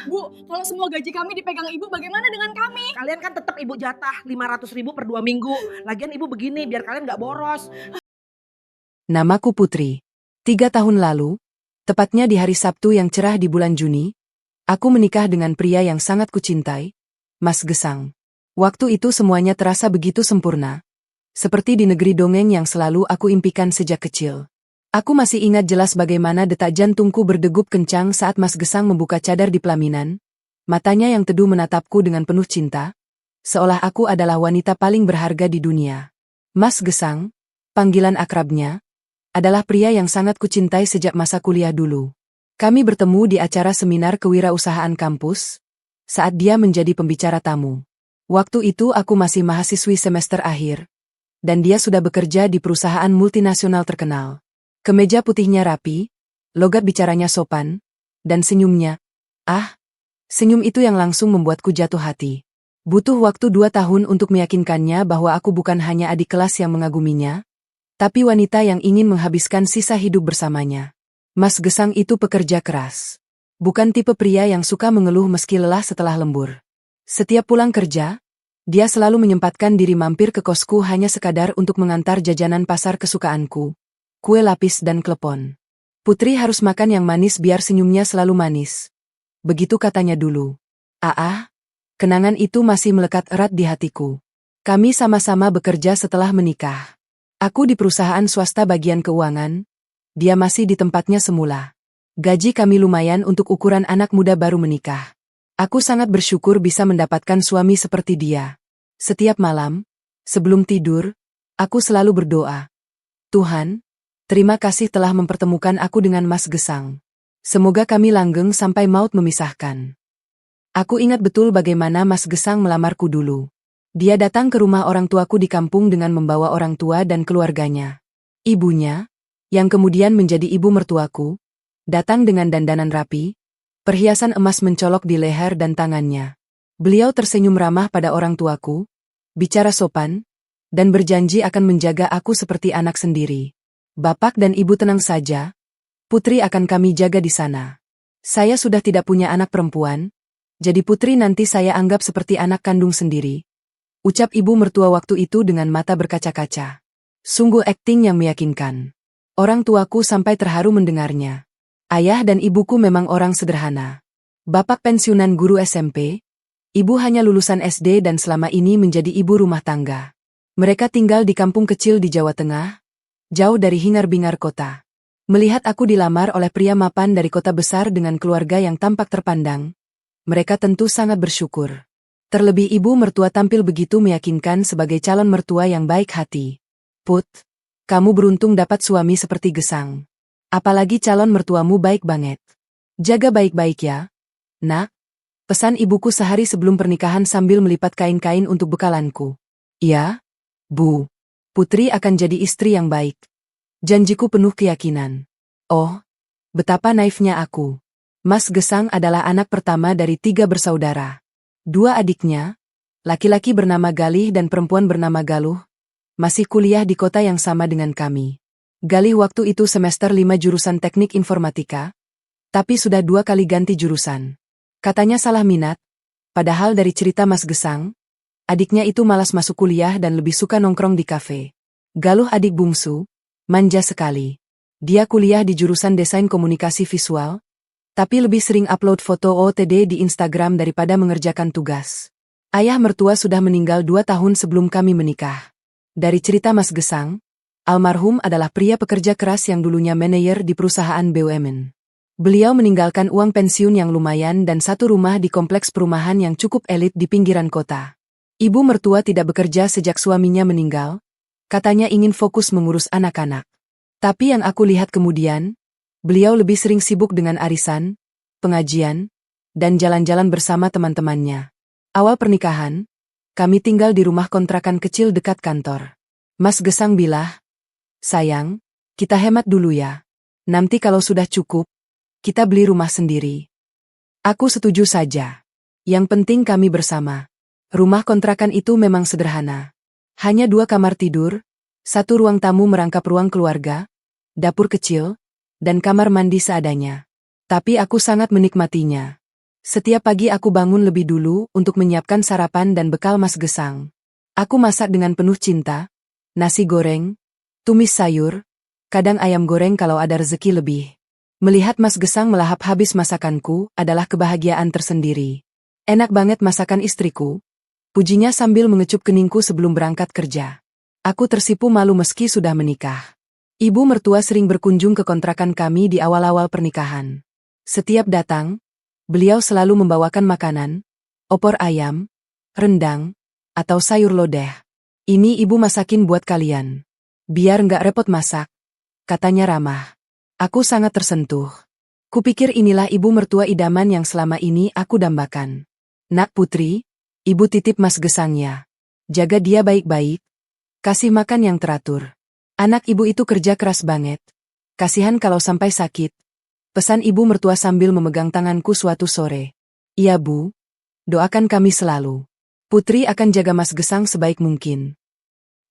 Bu, kalau semua gaji kami dipegang ibu, bagaimana dengan kami? Kalian kan tetap ibu jatah 500.000 per 2 minggu. Lagian ibu begini biar kalian gak boros. Namaku Putri. 3 tahun lalu, tepatnya di hari Sabtu yang cerah di bulan Juni, aku menikah dengan pria yang sangat kucintai, Mas Gesang. Waktu itu semuanya terasa begitu sempurna. Seperti di negeri dongeng yang selalu aku impikan sejak kecil. Aku masih ingat jelas bagaimana detak jantungku berdegup kencang saat Mas Gesang membuka cadar di pelaminan. Matanya yang teduh menatapku dengan penuh cinta, seolah aku adalah wanita paling berharga di dunia. Mas Gesang, panggilan akrabnya, adalah pria yang sangat kucintai sejak masa kuliah dulu. Kami bertemu di acara seminar kewirausahaan kampus, saat dia menjadi pembicara tamu. Waktu itu aku masih mahasiswi semester akhir, dan dia sudah bekerja di perusahaan multinasional terkenal. Kemeja putihnya rapi, logat bicaranya sopan, dan senyumnya. Senyum itu yang langsung membuatku jatuh hati. Butuh waktu 2 tahun untuk meyakinkannya bahwa aku bukan hanya adik kelas yang mengaguminya, tapi wanita yang ingin menghabiskan sisa hidup bersamanya. Mas Gesang itu pekerja keras. Bukan tipe pria yang suka mengeluh meski lelah setelah lembur. Setiap pulang kerja, dia selalu menyempatkan diri mampir ke kosku hanya sekadar untuk mengantar jajanan pasar kesukaanku. Kue lapis dan klepon. Putri harus makan yang manis biar senyumnya selalu manis. Begitu katanya dulu. Kenangan itu masih melekat erat di hatiku. Kami sama-sama bekerja setelah menikah. Aku di perusahaan swasta bagian keuangan, dia masih di tempatnya semula. Gaji kami lumayan untuk ukuran anak muda baru menikah. Aku sangat bersyukur bisa mendapatkan suami seperti dia. Setiap malam, sebelum tidur, aku selalu berdoa. Tuhan, terima kasih telah mempertemukan aku dengan Mas Gesang. Semoga kami langgeng sampai maut memisahkan. Aku ingat betul bagaimana Mas Gesang melamarku dulu. Dia datang ke rumah orang tuaku di kampung dengan membawa orang tua dan keluarganya. Ibunya, yang kemudian menjadi ibu mertuaku, datang dengan dandanan rapi, perhiasan emas mencolok di leher dan tangannya. Beliau tersenyum ramah pada orang tuaku, bicara sopan, dan berjanji akan menjaga aku seperti anak sendiri. Bapak dan ibu tenang saja, Putri akan kami jaga di sana. Saya sudah tidak punya anak perempuan, jadi Putri nanti saya anggap seperti anak kandung sendiri. Ucap ibu mertua waktu itu dengan mata berkaca-kaca. Sungguh akting yang meyakinkan. Orang tuaku sampai terharu mendengarnya. Ayah dan ibuku memang orang sederhana. Bapak pensiunan guru SMP, ibu hanya lulusan SD dan selama ini menjadi ibu rumah tangga. Mereka tinggal di kampung kecil di Jawa Tengah, jauh dari hingar-bingar kota. Melihat aku dilamar oleh pria mapan dari kota besar dengan keluarga yang tampak terpandang, mereka tentu sangat bersyukur. Terlebih ibu mertua tampil begitu meyakinkan sebagai calon mertua yang baik hati. Put, kamu beruntung dapat suami seperti Gesang. Apalagi calon mertuamu baik banget. Jaga baik-baik ya, nak. Pesan ibuku sehari sebelum pernikahan sambil melipat kain-kain untuk bekalanku. Iya, Bu. Putri akan jadi istri yang baik. Janjiku penuh keyakinan. Oh, betapa naifnya aku. Mas Gesang adalah anak pertama dari 3 bersaudara. 2 adiknya, laki-laki bernama Galih dan perempuan bernama Galuh, masih kuliah di kota yang sama dengan kami. Galih waktu itu semester 5 jurusan teknik informatika, tapi sudah 2 kali ganti jurusan. Katanya salah minat, padahal dari cerita Mas Gesang, adiknya itu malas masuk kuliah dan lebih suka nongkrong di kafe. Galuh adik bungsu, manja sekali. Dia kuliah di jurusan desain komunikasi visual, tapi lebih sering upload foto OOTD di Instagram daripada mengerjakan tugas. Ayah mertua sudah meninggal 2 tahun sebelum kami menikah. Dari cerita Mas Gesang, almarhum adalah pria pekerja keras yang dulunya manajer di perusahaan BUMN. Beliau meninggalkan uang pensiun yang lumayan dan 1 rumah di kompleks perumahan yang cukup elit di pinggiran kota. Ibu mertua tidak bekerja sejak suaminya meninggal, katanya ingin fokus mengurus anak-anak. Tapi yang aku lihat kemudian, beliau lebih sering sibuk dengan arisan, pengajian, dan jalan-jalan bersama teman-temannya. Awal pernikahan, kami tinggal di rumah kontrakan kecil dekat kantor. Mas Gesang bilang, sayang, kita hemat dulu ya. Nanti kalau sudah cukup, kita beli rumah sendiri. Aku setuju saja. Yang penting kami bersama. Rumah kontrakan itu memang sederhana. Hanya 2 kamar tidur, 1 ruang tamu merangkap ruang keluarga, dapur kecil, dan kamar mandi seadanya. Tapi aku sangat menikmatinya. Setiap pagi aku bangun lebih dulu untuk menyiapkan sarapan dan bekal Mas Gesang. Aku masak dengan penuh cinta, nasi goreng, tumis sayur, kadang ayam goreng kalau ada rezeki lebih. Melihat Mas Gesang melahap habis masakanku adalah kebahagiaan tersendiri. Enak banget masakan istriku, pujinya sambil mengecup keningku sebelum berangkat kerja. Aku tersipu malu meski sudah menikah. Ibu mertua sering berkunjung ke kontrakan kami di awal-awal pernikahan. Setiap datang, beliau selalu membawakan makanan, opor ayam, rendang, atau sayur lodeh. Ini ibu masakin buat kalian. Biar nggak repot masak, katanya ramah. Aku sangat tersentuh. Kupikir inilah ibu mertua idaman yang selama ini aku dambakan. Nak putri, ibu titip Mas Gesang ya. Jaga dia baik-baik, kasih makan yang teratur. Anak ibu itu kerja keras banget. Kasihan kalau sampai sakit. Pesan ibu mertua sambil memegang tanganku suatu sore. Iya bu, doakan kami selalu. Putri akan jaga Mas Gesang sebaik mungkin.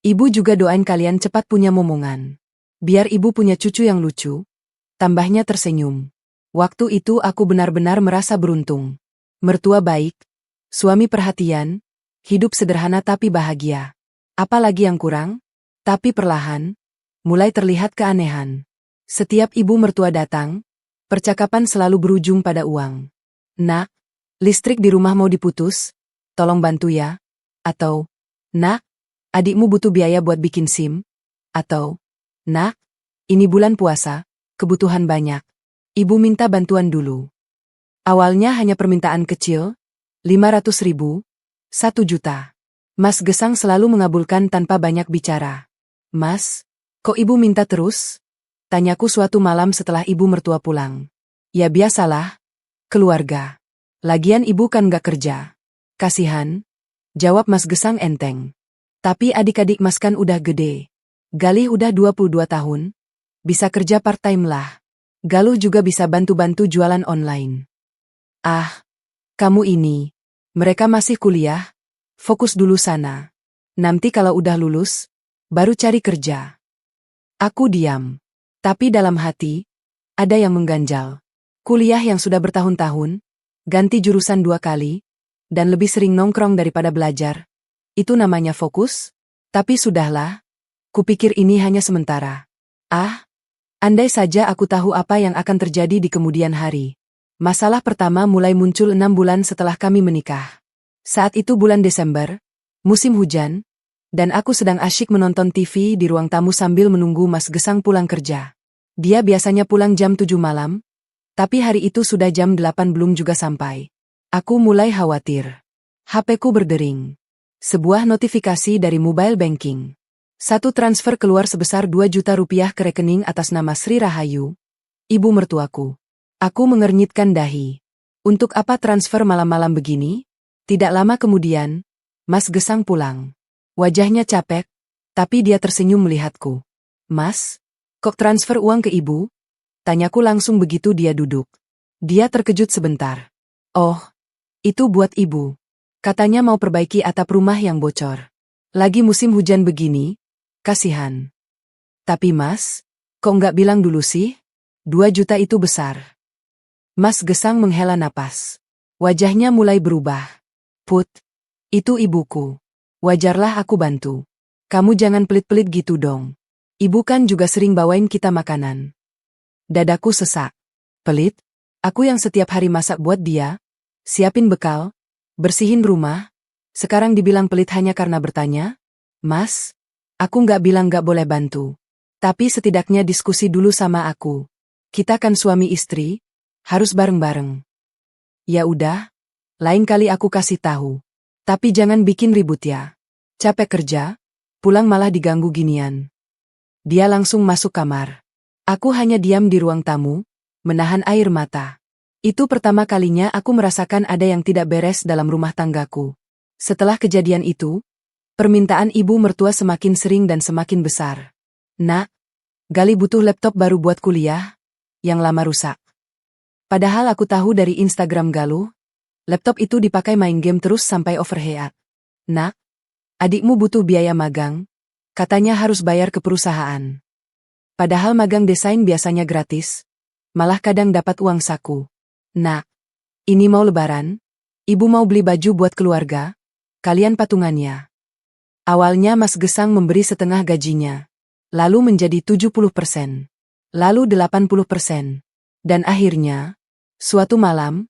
Ibu juga doain kalian cepat punya momongan. Biar ibu punya cucu yang lucu. Tambahnya tersenyum. Waktu itu aku benar-benar merasa beruntung. Mertua baik, suami perhatian, hidup sederhana tapi bahagia. Apalagi yang kurang? Tapi perlahan, mulai terlihat keanehan. Setiap ibu mertua datang, percakapan selalu berujung pada uang. Nak, listrik di rumah mau diputus? Tolong bantu ya. Atau, nak, adikmu butuh biaya buat bikin SIM. Atau, nak, ini bulan puasa, kebutuhan banyak. Ibu minta bantuan dulu. Awalnya hanya permintaan kecil, 500.000, 1 juta. Mas Gesang selalu mengabulkan tanpa banyak bicara. Mas, kok ibu minta terus? Tanyaku suatu malam setelah ibu mertua pulang. Ya biasalah, keluarga. Lagian ibu kan gak kerja. Kasihan, jawab Mas Gesang enteng. Tapi adik-adik Mas kan udah gede. Galih udah 22 tahun. Bisa kerja part-time lah. Galuh juga bisa bantu-bantu jualan online. Ah, kamu ini. Mereka masih kuliah. Fokus dulu sana. Nanti kalau udah lulus, baru cari kerja. Aku diam. Tapi dalam hati, ada yang mengganjal. Kuliah yang sudah bertahun-tahun, ganti jurusan 2 kali, dan lebih sering nongkrong daripada belajar. Itu namanya fokus? Tapi sudahlah. Kupikir ini hanya sementara. Ah, andai saja aku tahu apa yang akan terjadi di kemudian hari. Masalah pertama mulai muncul 6 bulan setelah kami menikah. Saat itu bulan Desember, musim hujan, dan aku sedang asyik menonton TV di ruang tamu sambil menunggu Mas Gesang pulang kerja. Dia biasanya pulang jam 7 malam, tapi hari itu sudah jam 8 belum juga sampai. Aku mulai khawatir. HP-ku berdering. Sebuah notifikasi dari mobile banking. Satu transfer keluar sebesar 2 juta rupiah ke rekening atas nama Sri Rahayu, ibu mertuaku. Aku mengernyitkan dahi. Untuk apa transfer malam-malam begini? Tidak lama kemudian, Mas Gesang pulang. Wajahnya capek, tapi dia tersenyum melihatku. Mas, kok transfer uang ke ibu? Tanyaku langsung begitu dia duduk. Dia terkejut sebentar. Oh, itu buat ibu. Katanya mau perbaiki atap rumah yang bocor. Lagi musim hujan begini, kasihan. Tapi mas, kok nggak bilang dulu sih? 2 juta itu besar. Mas Gesang menghela napas. Wajahnya mulai berubah. Put, itu ibuku. Wajarlah aku bantu. Kamu jangan pelit-pelit gitu dong. Ibu kan juga sering bawain kita makanan. Dadaku sesak. Pelit? Aku yang setiap hari masak buat dia, siapin bekal, bersihin rumah, sekarang dibilang pelit hanya karena bertanya? Mas, aku nggak bilang nggak boleh bantu. Tapi setidaknya diskusi dulu sama aku. Kita kan suami istri, harus bareng-bareng. Ya udah, lain kali aku kasih tahu. Tapi jangan bikin ribut ya. Capek kerja, pulang malah diganggu ginian. Dia langsung masuk kamar. Aku hanya diam di ruang tamu, menahan air mata. Itu pertama kalinya aku merasakan ada yang tidak beres dalam rumah tanggaku. Setelah kejadian itu, permintaan ibu mertua semakin sering dan semakin besar. Nak, Gali butuh laptop baru buat kuliah, yang lama rusak. Padahal aku tahu dari Instagram Galuh, laptop itu dipakai main game terus sampai overheat. Nak, adikmu butuh biaya magang, katanya harus bayar ke perusahaan. Padahal magang desain biasanya gratis, malah kadang dapat uang saku. Nak, Ini mau lebaran, ibu mau beli baju buat keluarga, kalian patungannya. Awalnya Mas Gesang memberi setengah gajinya, lalu menjadi 70%, lalu 80%. Dan akhirnya, suatu malam,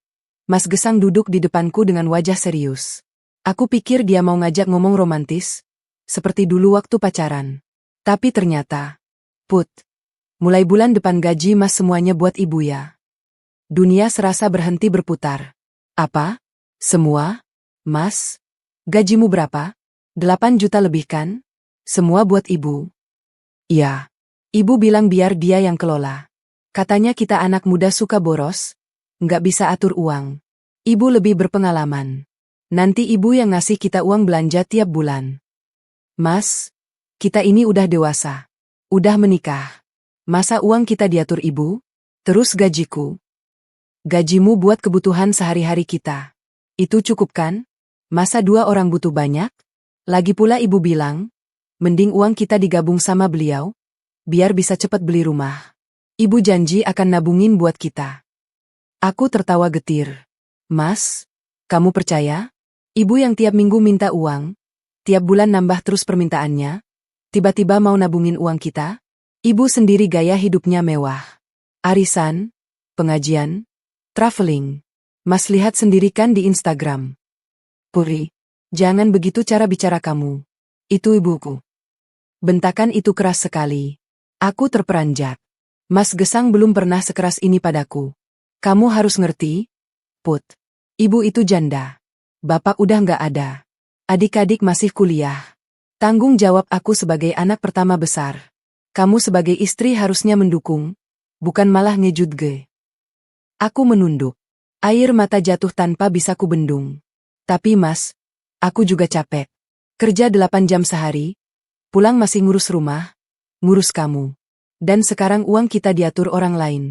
Mas Gesang duduk di depanku dengan wajah serius. Aku pikir dia mau ngajak ngomong romantis, seperti dulu waktu pacaran. Tapi ternyata, Put, mulai bulan depan gaji Mas semuanya buat ibu ya. Dunia serasa berhenti berputar. Apa? Semua? Mas? Gajimu berapa? 8 juta lebih kan? Semua buat ibu. Iya. Ibu bilang biar dia yang kelola. Katanya kita anak muda suka boros, nggak bisa atur uang. Ibu lebih berpengalaman. Nanti ibu yang ngasih kita uang belanja tiap bulan. Mas, kita ini udah dewasa. Udah menikah. Masa uang kita diatur ibu? Terus gajiku. Gajimu buat kebutuhan sehari-hari kita. Itu cukup kan? Masa 2 orang butuh banyak? Lagi pula ibu bilang, mending uang kita digabung sama beliau, biar bisa cepat beli rumah. Ibu janji akan nabungin buat kita. Aku tertawa getir. Mas, kamu percaya? Ibu yang tiap minggu minta uang, tiap bulan nambah terus permintaannya, tiba-tiba mau nabungin uang kita? Ibu sendiri gaya hidupnya mewah. Arisan, pengajian, traveling. Mas lihat sendiri kan di Instagram. Puri, jangan begitu cara bicara kamu. Itu ibuku. Bentakan itu keras sekali. Aku terperanjat. Mas Gesang belum pernah sekeras ini padaku. Kamu harus ngerti, Put. Ibu itu janda. Bapak udah nggak ada. Adik-adik masih kuliah. Tanggung jawab aku sebagai anak pertama besar. Kamu sebagai istri harusnya mendukung, bukan malah ngejudge. Aku menunduk. Air mata jatuh tanpa bisa kubendung. Tapi Mas, aku juga capek. Kerja 8 jam sehari, pulang masih ngurus rumah, ngurus kamu. Dan sekarang uang kita diatur orang lain.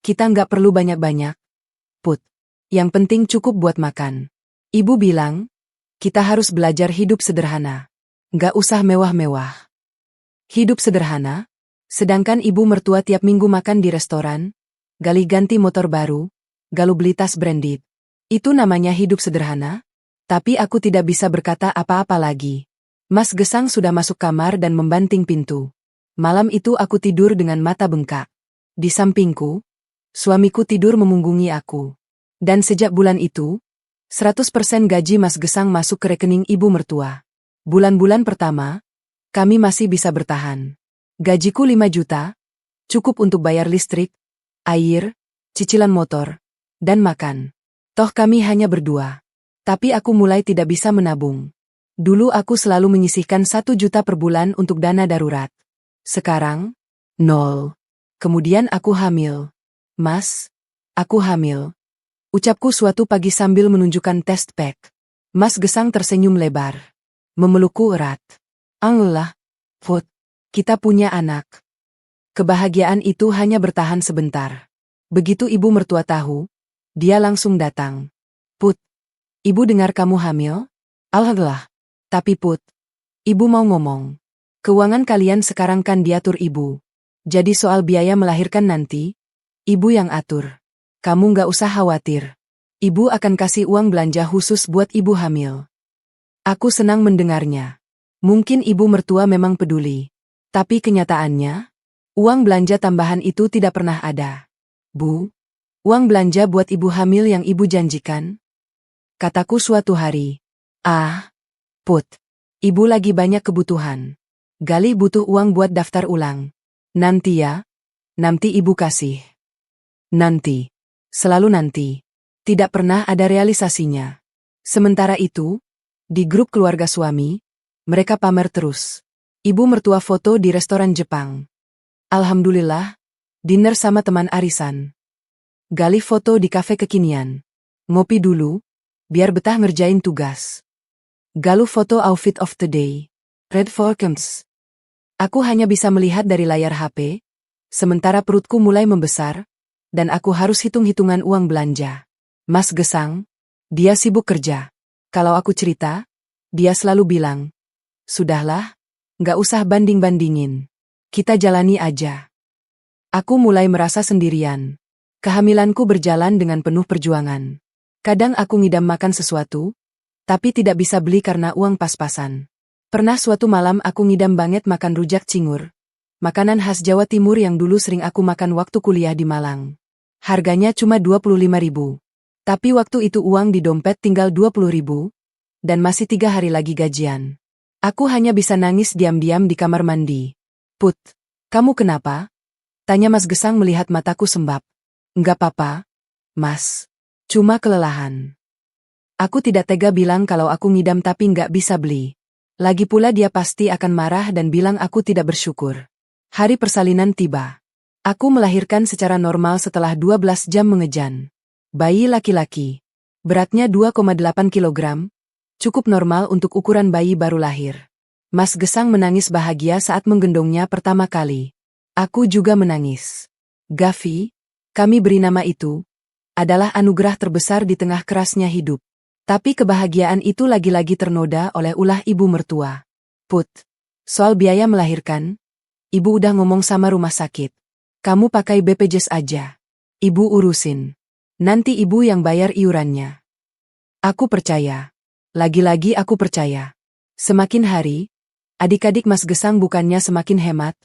Kita nggak perlu banyak-banyak, Put. Yang penting cukup buat makan. Ibu bilang, kita harus belajar hidup sederhana. Nggak usah mewah-mewah. Hidup sederhana, sedangkan ibu mertua tiap minggu makan di restoran, gali ganti motor baru, galu beli tas branded. Itu namanya hidup sederhana? Tapi aku tidak bisa berkata apa-apa lagi. Mas Gesang sudah masuk kamar dan membanting pintu. Malam itu aku tidur dengan mata bengkak. Di sampingku, suamiku tidur memunggungi aku. Dan sejak bulan itu, 100% gaji Mas Gesang masuk ke rekening ibu mertua. Bulan-bulan pertama, kami masih bisa bertahan. Gajiku 5 juta, cukup untuk bayar listrik, air, cicilan motor, dan makan. Toh kami hanya berdua. Tapi aku mulai tidak bisa menabung. Dulu aku selalu menyisihkan 1 juta per bulan untuk dana darurat. Sekarang, 0. Kemudian aku hamil. Mas, aku hamil. Ucapku suatu pagi sambil menunjukkan test pack. Mas Gesang tersenyum lebar. Memelukku erat. Alhamdulillah, Put, kita punya anak. Kebahagiaan itu hanya bertahan sebentar. Begitu ibu mertua tahu, dia langsung datang. Put, ibu dengar kamu hamil? Alhamdulillah. Tapi Put, ibu mau ngomong. Keuangan kalian sekarang kan diatur ibu. Jadi soal biaya melahirkan nanti, ibu yang atur. Kamu nggak usah khawatir. Ibu akan kasih uang belanja khusus buat ibu hamil. Aku senang mendengarnya. Mungkin ibu mertua memang peduli. Tapi kenyataannya, uang belanja tambahan itu tidak pernah ada. Bu, uang belanja buat ibu hamil yang ibu janjikan? Kataku suatu hari. Ah, Put, ibu lagi banyak kebutuhan. Gali butuh uang buat daftar ulang. Nanti ya, nanti ibu kasih. Nanti, selalu nanti. Tidak pernah ada realisasinya. Sementara itu, di grup keluarga suami, mereka pamer terus. Ibu mertua foto di restoran Jepang. Alhamdulillah, dinner sama teman arisan. Gali foto di kafe kekinian. Ngopi dulu, biar betah ngerjain tugas. Galuh foto outfit of the day. Red Falcons. Aku hanya bisa melihat dari layar HP, sementara perutku mulai membesar, dan aku harus hitung-hitungan uang belanja. Mas Gesang, dia sibuk kerja. Kalau aku cerita, dia selalu bilang, sudahlah, nggak usah banding-bandingin. Kita jalani aja. Aku mulai merasa sendirian. Kehamilanku berjalan dengan penuh perjuangan. Kadang aku ngidam makan sesuatu, tapi tidak bisa beli karena uang pas-pasan. Pernah suatu malam aku ngidam banget makan rujak cingur. Makanan khas Jawa Timur yang dulu sering aku makan waktu kuliah di Malang. Harganya cuma 25.000. Tapi waktu itu uang di dompet tinggal 20.000, dan masih 3 hari lagi gajian. Aku hanya bisa nangis diam-diam di kamar mandi. Put, kamu kenapa? Tanya Mas Gesang melihat mataku sembab. Enggak apa-apa, Mas. Cuma kelelahan. Aku tidak tega bilang kalau aku ngidam tapi nggak bisa beli. Lagi pula dia pasti akan marah dan bilang aku tidak bersyukur. Hari persalinan tiba. Aku melahirkan secara normal setelah 12 jam mengejan. Bayi laki-laki. Beratnya 2,8 kilogram. Cukup normal untuk ukuran bayi baru lahir. Mas Gesang menangis bahagia saat menggendongnya pertama kali. Aku juga menangis. Gavi, kami beri nama itu, adalah anugerah terbesar di tengah kerasnya hidup. Tapi kebahagiaan itu lagi-lagi ternoda oleh ulah ibu mertua. Put, soal biaya melahirkan, ibu udah ngomong sama rumah sakit. Kamu pakai BPJS aja. Ibu urusin. Nanti ibu yang bayar iurannya. Aku percaya. Lagi-lagi aku percaya. Semakin hari, adik-adik Mas Gesang bukannya semakin hemat,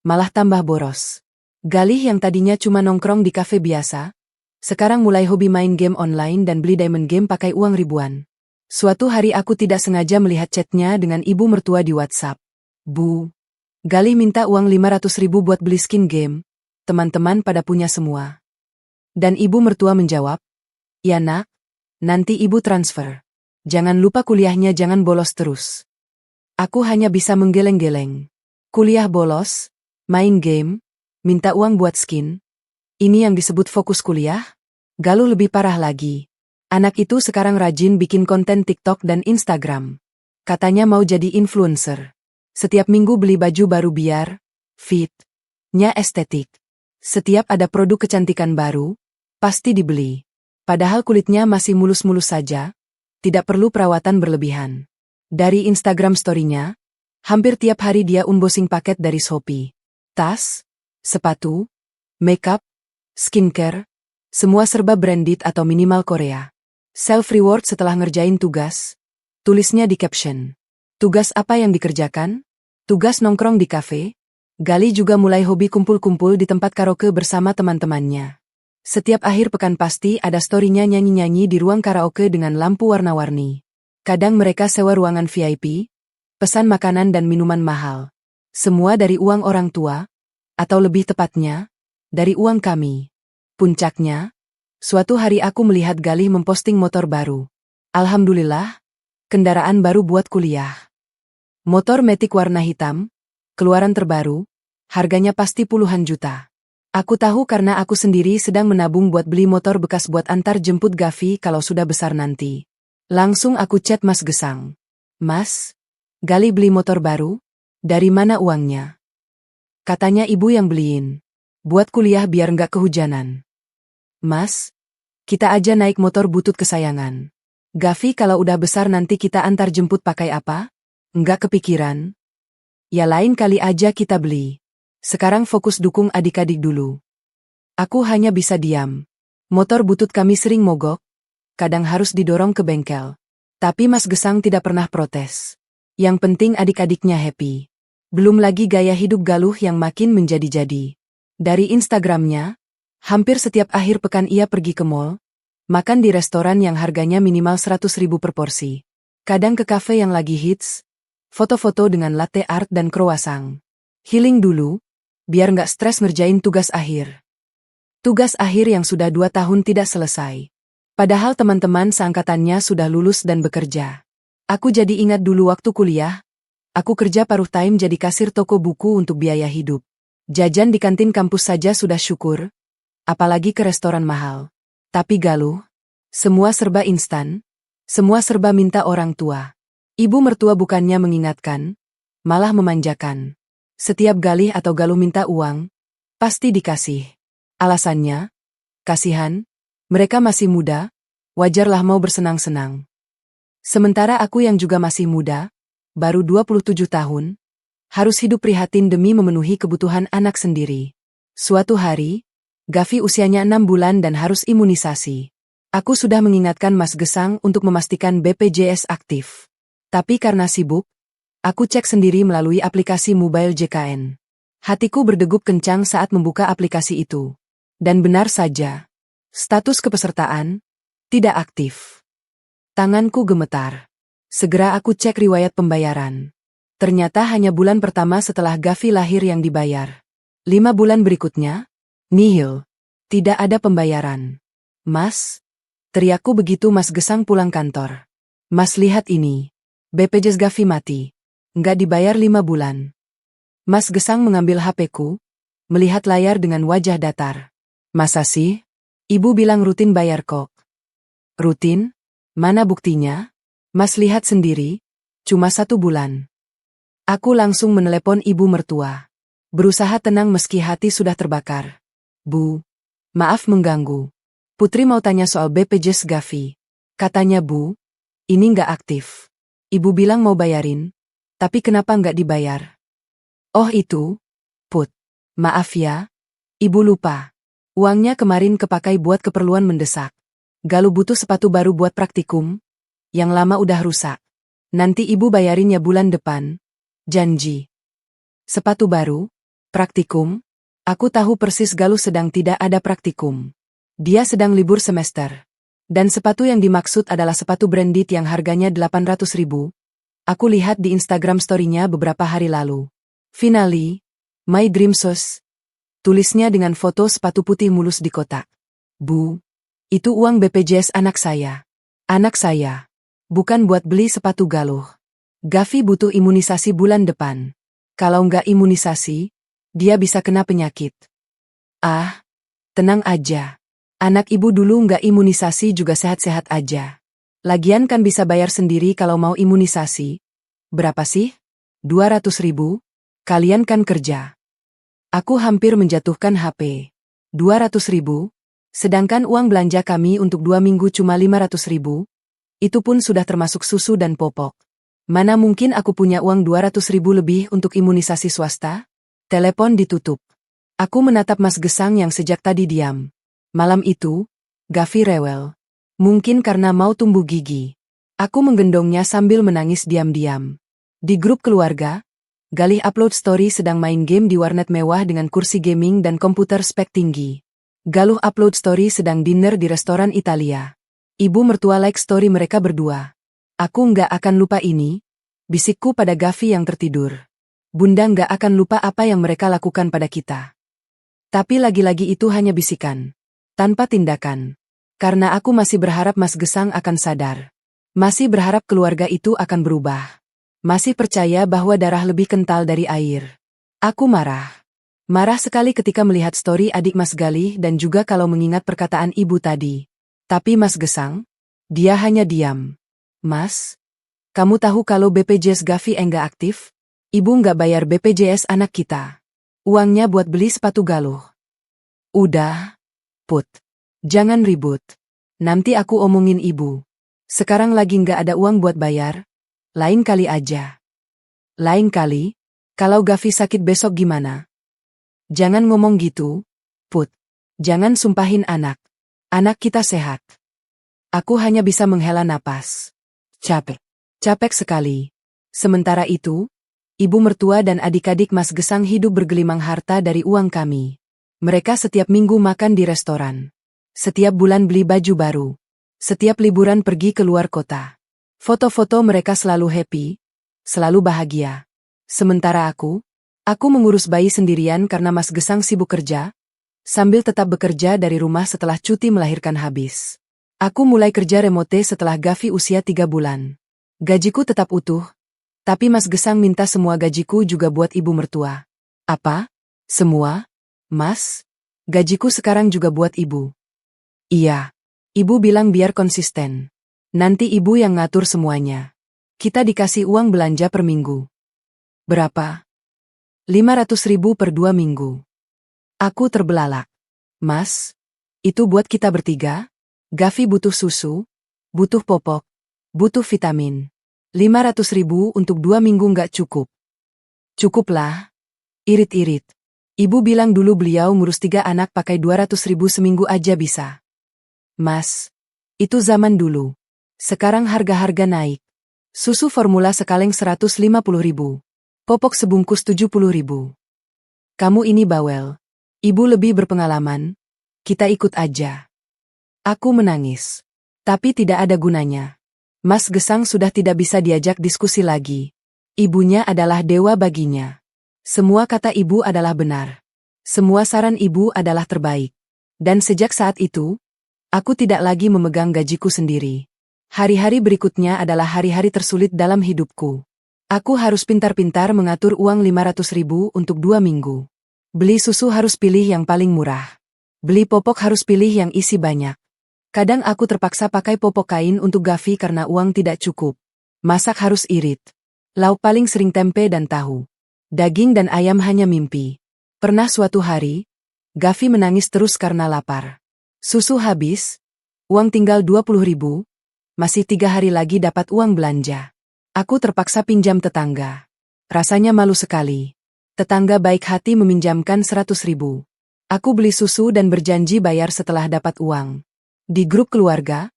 malah tambah boros. Galih yang tadinya cuma nongkrong di kafe biasa, sekarang mulai hobi main game online dan beli diamond game pakai uang ribuan. Suatu hari aku tidak sengaja melihat chatnya dengan ibu mertua di WhatsApp. Bu, Galih minta uang 500.000 buat beli skin game, teman-teman pada punya semua. Dan ibu mertua menjawab, ya nak, nanti ibu transfer. Jangan lupa kuliahnya jangan bolos terus. Aku hanya bisa menggeleng-geleng. Kuliah bolos, main game, minta uang buat skin. Ini yang disebut fokus kuliah? Galuh lebih parah lagi. Anak itu sekarang rajin bikin konten TikTok dan Instagram. Katanya mau jadi influencer. Setiap minggu beli baju baru biar fit-nya estetik. Setiap ada produk kecantikan baru, pasti dibeli. Padahal kulitnya masih mulus-mulus saja, tidak perlu perawatan berlebihan. Dari Instagram story-nya, hampir tiap hari dia unboxing paket dari Shopee. Tas, sepatu, makeup, skincare, semua serba branded atau minimal Korea. Self-reward setelah ngerjain tugas, tulisnya di caption. Tugas apa yang dikerjakan? Tugas nongkrong di kafe. Gali juga mulai hobi kumpul-kumpul di tempat karaoke bersama teman-temannya. Setiap akhir pekan pasti ada story-nya nyanyi-nyanyi di ruang karaoke dengan lampu warna-warni. Kadang mereka sewa ruangan VIP, pesan makanan dan minuman mahal. Semua dari uang orang tua, atau lebih tepatnya, dari uang kami. Puncaknya, suatu hari aku melihat Galih memposting motor baru. Alhamdulillah, kendaraan baru buat kuliah. Motor Matic warna hitam, keluaran terbaru, harganya pasti puluhan juta. Aku tahu karena aku sendiri sedang menabung buat beli motor bekas buat antar jemput Gavi kalau sudah besar nanti. Langsung aku chat Mas Gesang. Mas, Gali beli motor baru? Dari mana uangnya? Katanya ibu yang beliin. Buat kuliah biar nggak kehujanan. Mas, kita aja naik motor butut kesayangan. Gavi kalau udah besar nanti kita antar jemput pakai apa? Nggak kepikiran? Ya lain kali aja kita beli. Sekarang fokus dukung adik-adik dulu. Aku hanya bisa diam. Motor butut kami sering mogok, kadang harus didorong ke bengkel. Tapi Mas Gesang tidak pernah protes. Yang penting adik-adiknya happy. Belum lagi gaya hidup Galuh yang makin menjadi-jadi. Dari Instagramnya, hampir setiap akhir pekan ia pergi ke mall, makan di restoran yang harganya minimal 100.000 per porsi. Kadang ke kafe yang lagi hits, foto-foto dengan latte art dan croissant. Healing dulu, biar nggak stres ngerjain tugas akhir. Tugas akhir yang sudah 2 tahun tidak selesai. Padahal teman-teman seangkatannya sudah lulus dan bekerja. Aku jadi ingat dulu waktu kuliah, aku kerja paruh time jadi kasir toko buku untuk biaya hidup. Jajan di kantin kampus saja sudah syukur, apalagi ke restoran mahal. Tapi Galuh, semua serba instan, semua serba minta orang tua. Ibu mertua bukannya mengingatkan, malah memanjakan. Setiap Galih atau Galuh minta uang, pasti dikasih. Alasannya, kasihan, mereka masih muda, wajarlah mau bersenang-senang. Sementara aku yang juga masih muda, baru 27 tahun, harus hidup prihatin demi memenuhi kebutuhan anak sendiri. Suatu hari, Gavi usianya 6 bulan dan harus imunisasi. Aku sudah mengingatkan Mas Gesang untuk memastikan BPJS aktif. Tapi karena sibuk, aku cek sendiri melalui aplikasi mobile JKN. Hatiku berdegup kencang saat membuka aplikasi itu. Dan benar saja, status kepesertaan tidak aktif. Tanganku gemetar. Segera aku cek riwayat pembayaran. Ternyata hanya bulan pertama setelah Gavi lahir yang dibayar. 5 bulan berikutnya, nihil. Tidak ada pembayaran. Mas, teriakku begitu Mas Gesang pulang kantor. Mas lihat ini. BPJS Gavi mati. Nggak dibayar 5 bulan. Mas Gesang mengambil HP-ku, melihat layar dengan wajah datar. Masa sih? Ibu bilang rutin bayar kok. Rutin? Mana buktinya? Mas lihat sendiri, cuma 1 bulan. Aku langsung menelepon ibu mertua. Berusaha tenang meski hati sudah terbakar. Bu, maaf mengganggu. Putri mau tanya soal BPJS Gavi. Katanya Bu, ini nggak aktif. Ibu bilang mau bayarin, tapi kenapa nggak dibayar? Oh itu, Put. Maaf ya, ibu lupa. Uangnya kemarin kepakai buat keperluan mendesak. Galuh butuh sepatu baru buat praktikum. Yang lama udah rusak. Nanti ibu bayarinnya bulan depan. Janji. Sepatu baru? Praktikum? Aku tahu persis Galuh sedang tidak ada praktikum. Dia sedang libur semester. Dan sepatu yang dimaksud adalah sepatu branded yang harganya 800.000. Aku lihat di Instagram story-nya beberapa hari lalu. Finally, my dream shoes. Tulisnya dengan foto sepatu putih mulus di kotak. Bu, itu uang BPJS anak saya. Anak saya. Bukan buat beli sepatu Galuh. Gavi butuh imunisasi bulan depan. Kalau nggak imunisasi, dia bisa kena penyakit. Ah, tenang aja. Anak ibu dulu nggak imunisasi juga sehat-sehat aja. Lagian kan bisa bayar sendiri kalau mau imunisasi. Berapa sih? 200.000? Kalian kan kerja. Aku hampir menjatuhkan HP. 200.000? Sedangkan uang belanja kami untuk 2 minggu cuma 500.000? Itu pun sudah termasuk susu dan popok. Mana mungkin aku punya uang 200.000 lebih untuk imunisasi swasta? Telepon ditutup. Aku menatap Mas Gesang yang sejak tadi diam. Malam itu, Gavi rewel. Mungkin karena mau tumbuh gigi. Aku menggendongnya sambil menangis diam-diam. Di grup keluarga, Galih upload story sedang main game di warnet mewah dengan kursi gaming dan komputer spek tinggi. Galuh upload story sedang dinner di restoran Italia. Ibu mertua like story mereka berdua. Aku nggak akan lupa ini, bisikku pada Gavi yang tertidur. Bunda nggak akan lupa apa yang mereka lakukan pada kita. Tapi lagi-lagi itu hanya bisikan. Tanpa tindakan. Karena aku masih berharap Mas Gesang akan sadar. Masih berharap keluarga itu akan berubah. Masih percaya bahwa darah lebih kental dari air. Aku marah. Marah sekali ketika melihat story adik Mas Galih dan juga kalau mengingat perkataan ibu tadi. Tapi Mas Gesang, dia hanya diam. Mas, kamu tahu kalau BPJS Gavi enggak aktif? Ibu nggak bayar BPJS anak kita. Uangnya buat beli sepatu Galuh. Udah, Put. Jangan ribut. Nanti aku omongin ibu. Sekarang lagi nggak ada uang buat bayar. Lain kali aja. Lain kali? Kalau Gavi sakit besok gimana? Jangan ngomong gitu, Put. Jangan sumpahin anak. Anak kita sehat. Aku hanya bisa menghela napas. Capek. Capek sekali. Sementara itu, ibu mertua dan adik-adik Mas Gesang hidup bergelimang harta dari uang kami. Mereka setiap minggu makan di restoran. Setiap bulan beli baju baru. Setiap liburan pergi ke luar kota. Foto-foto mereka selalu happy, selalu bahagia. Sementara aku mengurus bayi sendirian karena Mas Gesang sibuk kerja, sambil tetap bekerja dari rumah setelah cuti melahirkan habis. Aku mulai kerja remote setelah Gavi usia 3 bulan. Gajiku tetap utuh, tapi Mas Gesang minta semua gajiku juga buat ibu mertua. Apa? Semua? Mas? Gajiku sekarang juga buat ibu. Iya. Ibu bilang biar konsisten. Nanti ibu yang ngatur semuanya. Kita dikasih uang belanja per minggu. Berapa? 500.000 per 2 minggu. Aku terbelalak. Mas, itu buat kita bertiga? Gavi butuh susu, butuh popok, butuh vitamin. 500.000 untuk 2 minggu nggak cukup. Cukuplah. Irit-irit. Ibu bilang dulu beliau ngurus 3 anak pakai 200.000 seminggu aja bisa. Mas, itu zaman dulu. Sekarang harga-harga naik. Susu formula sekaleng 150.000. Popok sebungkus 70.000. Kamu ini bawel. Ibu lebih berpengalaman. Kita ikut aja. Aku menangis. Tapi tidak ada gunanya. Mas Gesang sudah tidak bisa diajak diskusi lagi. Ibunya adalah dewa baginya. Semua kata ibu adalah benar. Semua saran ibu adalah terbaik. Dan sejak saat itu, aku tidak lagi memegang gajiku sendiri. Hari-hari berikutnya adalah hari-hari tersulit dalam hidupku. Aku harus pintar-pintar mengatur uang 500.000 untuk 2 minggu. Beli susu harus pilih yang paling murah. Beli popok harus pilih yang isi banyak. Kadang aku terpaksa pakai popok kain untuk Gavi karena uang tidak cukup. Masak harus irit. Lauk paling sering tempe dan tahu. Daging dan ayam hanya mimpi. Pernah suatu hari, Gavi menangis terus karena lapar. Susu habis, uang tinggal 20.000, masih 3 hari lagi dapat uang belanja. Aku terpaksa pinjam tetangga. Rasanya malu sekali. Tetangga baik hati meminjamkan 100.000. Aku beli susu dan berjanji bayar setelah dapat uang. Di grup keluarga,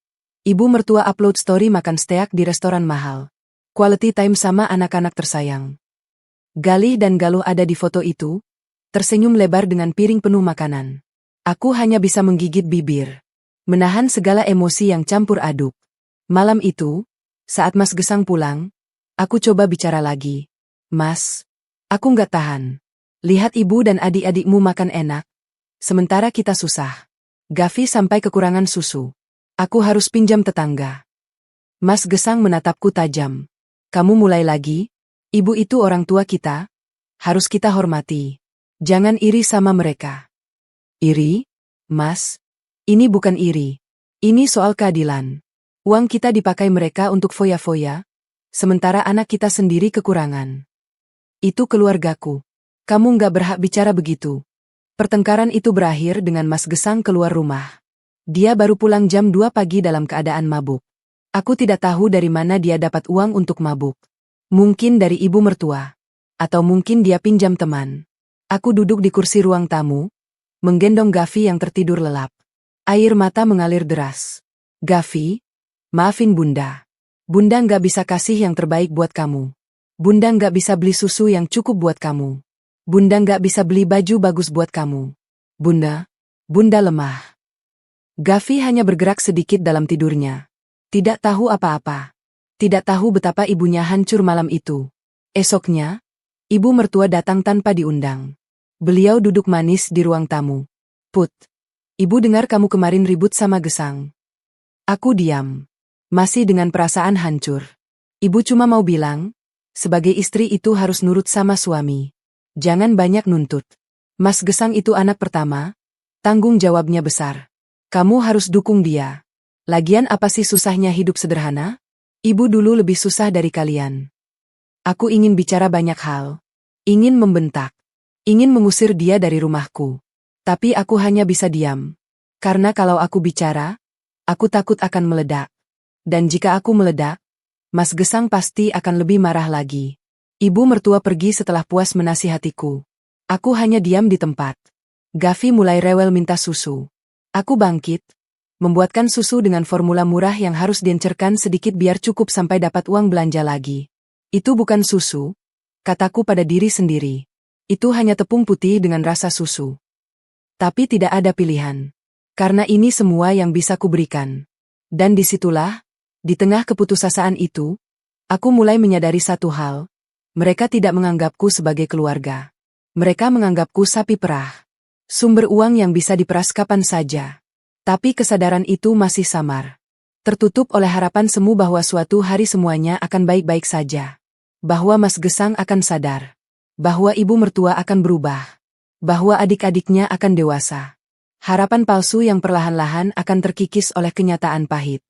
ibu mertua upload story makan steak di restoran mahal. Quality time sama anak-anak tersayang. Galih dan Galuh ada di foto itu, tersenyum lebar dengan piring penuh makanan. Aku hanya bisa menggigit bibir, menahan segala emosi yang campur aduk. Malam itu, saat Mas Gesang pulang, aku coba bicara lagi. Mas, aku nggak tahan. Lihat ibu dan adik-adikmu makan enak, sementara kita susah. Gavi sampai kekurangan susu. Aku harus pinjam tetangga. Mas Gesang menatapku tajam. Kamu mulai lagi? Ibu itu orang tua kita. Harus kita hormati. Jangan iri sama mereka. Iri? Mas? Ini bukan iri. Ini soal keadilan. Uang kita dipakai mereka untuk foya-foya, sementara anak kita sendiri kekurangan. Itu keluargaku. Kamu nggak berhak bicara begitu. Pertengkaran itu berakhir dengan Mas Gesang keluar rumah. Dia baru pulang jam 2 pagi dalam keadaan mabuk. Aku tidak tahu dari mana dia dapat uang untuk mabuk. Mungkin dari ibu mertua. Atau mungkin dia pinjam teman. Aku duduk di kursi ruang tamu, menggendong Gavi yang tertidur lelap. Air mata mengalir deras. Gavi, maafin Bunda. Bunda nggak bisa kasih yang terbaik buat kamu. Bunda nggak bisa beli susu yang cukup buat kamu. Bunda nggak bisa beli baju bagus buat kamu. Bunda lemah. Gavi hanya bergerak sedikit dalam tidurnya. Tidak tahu apa-apa. Tidak tahu betapa ibunya hancur malam itu. Esoknya, ibu mertua datang tanpa diundang. Beliau duduk manis di ruang tamu. Put, ibu dengar kamu kemarin ribut sama Gesang. Aku diam. Masih dengan perasaan hancur. Ibu cuma mau bilang, sebagai istri itu harus nurut sama suami. Jangan banyak nuntut. Mas Gesang itu anak pertama, tanggung jawabnya besar. Kamu harus dukung dia. Lagian apa sih susahnya hidup sederhana? Ibu dulu lebih susah dari kalian. Aku ingin bicara banyak hal. Ingin membentak. Ingin mengusir dia dari rumahku. Tapi aku hanya bisa diam. Karena kalau aku bicara, aku takut akan meledak. Dan jika aku meledak, Mas Gesang pasti akan lebih marah lagi. Ibu mertua pergi setelah puas menasihatiku. Aku hanya diam di tempat. Gavi mulai rewel minta susu. Aku bangkit, membuatkan susu dengan formula murah yang harus diencerkan sedikit biar cukup sampai dapat uang belanja lagi. Itu bukan susu, kataku pada diri sendiri. Itu hanya tepung putih dengan rasa susu. Tapi tidak ada pilihan. Karena ini semua yang bisa kuberikan. Dan disitulah, di tengah keputusasaan itu, aku mulai menyadari satu hal. Mereka tidak menganggapku sebagai keluarga. Mereka menganggapku sapi perah. Sumber uang yang bisa diperas kapan saja. Tapi kesadaran itu masih samar. Tertutup oleh harapan semu bahwa suatu hari semuanya akan baik-baik saja. Bahwa Mas Gesang akan sadar. Bahwa ibu mertua akan berubah. Bahwa adik-adiknya akan dewasa. Harapan palsu yang perlahan-lahan akan terkikis oleh kenyataan pahit.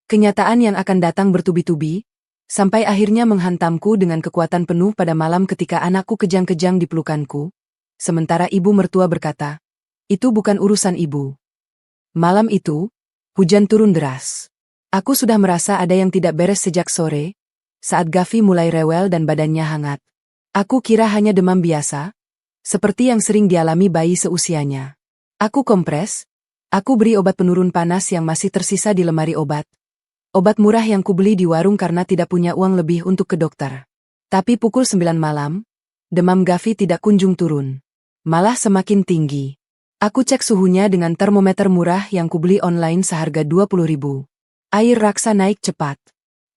Kenyataan yang akan datang bertubi-tubi, sampai akhirnya menghantamku dengan kekuatan penuh pada malam ketika anakku kejang-kejang di pelukanku. Sementara ibu mertua berkata, itu bukan urusan ibu. Malam itu, hujan turun deras. Aku sudah merasa ada yang tidak beres sejak sore, saat Gavi mulai rewel dan badannya hangat. Aku kira hanya demam biasa, seperti yang sering dialami bayi seusianya. Aku kompres, aku beri obat penurun panas yang masih tersisa di lemari obat. Obat murah yang kubeli di warung karena tidak punya uang lebih untuk ke dokter. Tapi pukul 9 malam, demam Gavi tidak kunjung turun. Malah semakin tinggi. Aku cek suhunya dengan termometer murah yang kubeli online seharga 20.000. Air raksa naik cepat.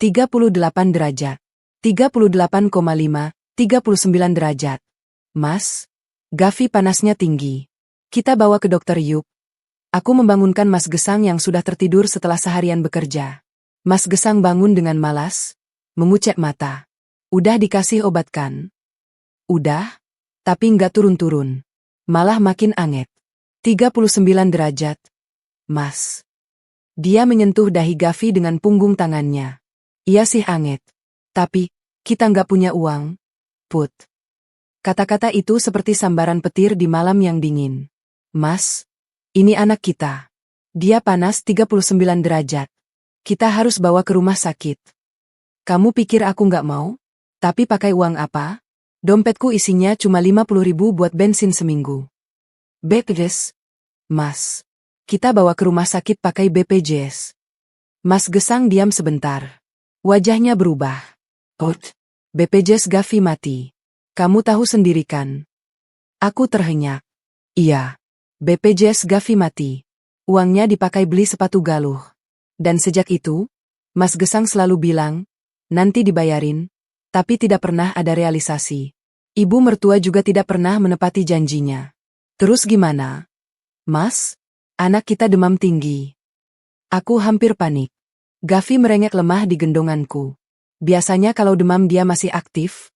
38 derajat. 38,5, 39 derajat. Mas, Gavi panasnya tinggi. Kita bawa ke dokter yuk. Aku membangunkan Mas Gesang yang sudah tertidur setelah seharian bekerja. Mas Gesang bangun dengan malas, mengucek mata. Udah dikasih obat kan? Udah, tapi nggak turun-turun. Malah makin anget. 39 derajat. Mas. Dia menyentuh dahi Gavi dengan punggung tangannya. Iya sih anget. Tapi, kita nggak punya uang. Put. Kata-kata itu seperti sambaran petir di malam yang dingin. Mas, ini anak kita. Dia panas 39 derajat. Kita harus bawa ke rumah sakit. Kamu pikir aku nggak mau? Tapi pakai uang apa? Dompetku isinya cuma 50.000 buat bensin seminggu. BPJS? Mas. Kita bawa ke rumah sakit pakai BPJS. Mas Gesang diam sebentar. Wajahnya berubah. BPJS Gavi mati. Kamu tahu sendiri kan? Aku terhenyak. Iya. BPJS Gavi mati. Uangnya dipakai beli sepatu galuh. Dan sejak itu, Mas Gesang selalu bilang, nanti dibayarin, tapi tidak pernah ada realisasi. Ibu mertua juga tidak pernah menepati janjinya. Terus gimana? Mas, anak kita demam tinggi. Aku hampir panik. Gavi merengek lemah di gendonganku. Biasanya kalau demam dia masih aktif,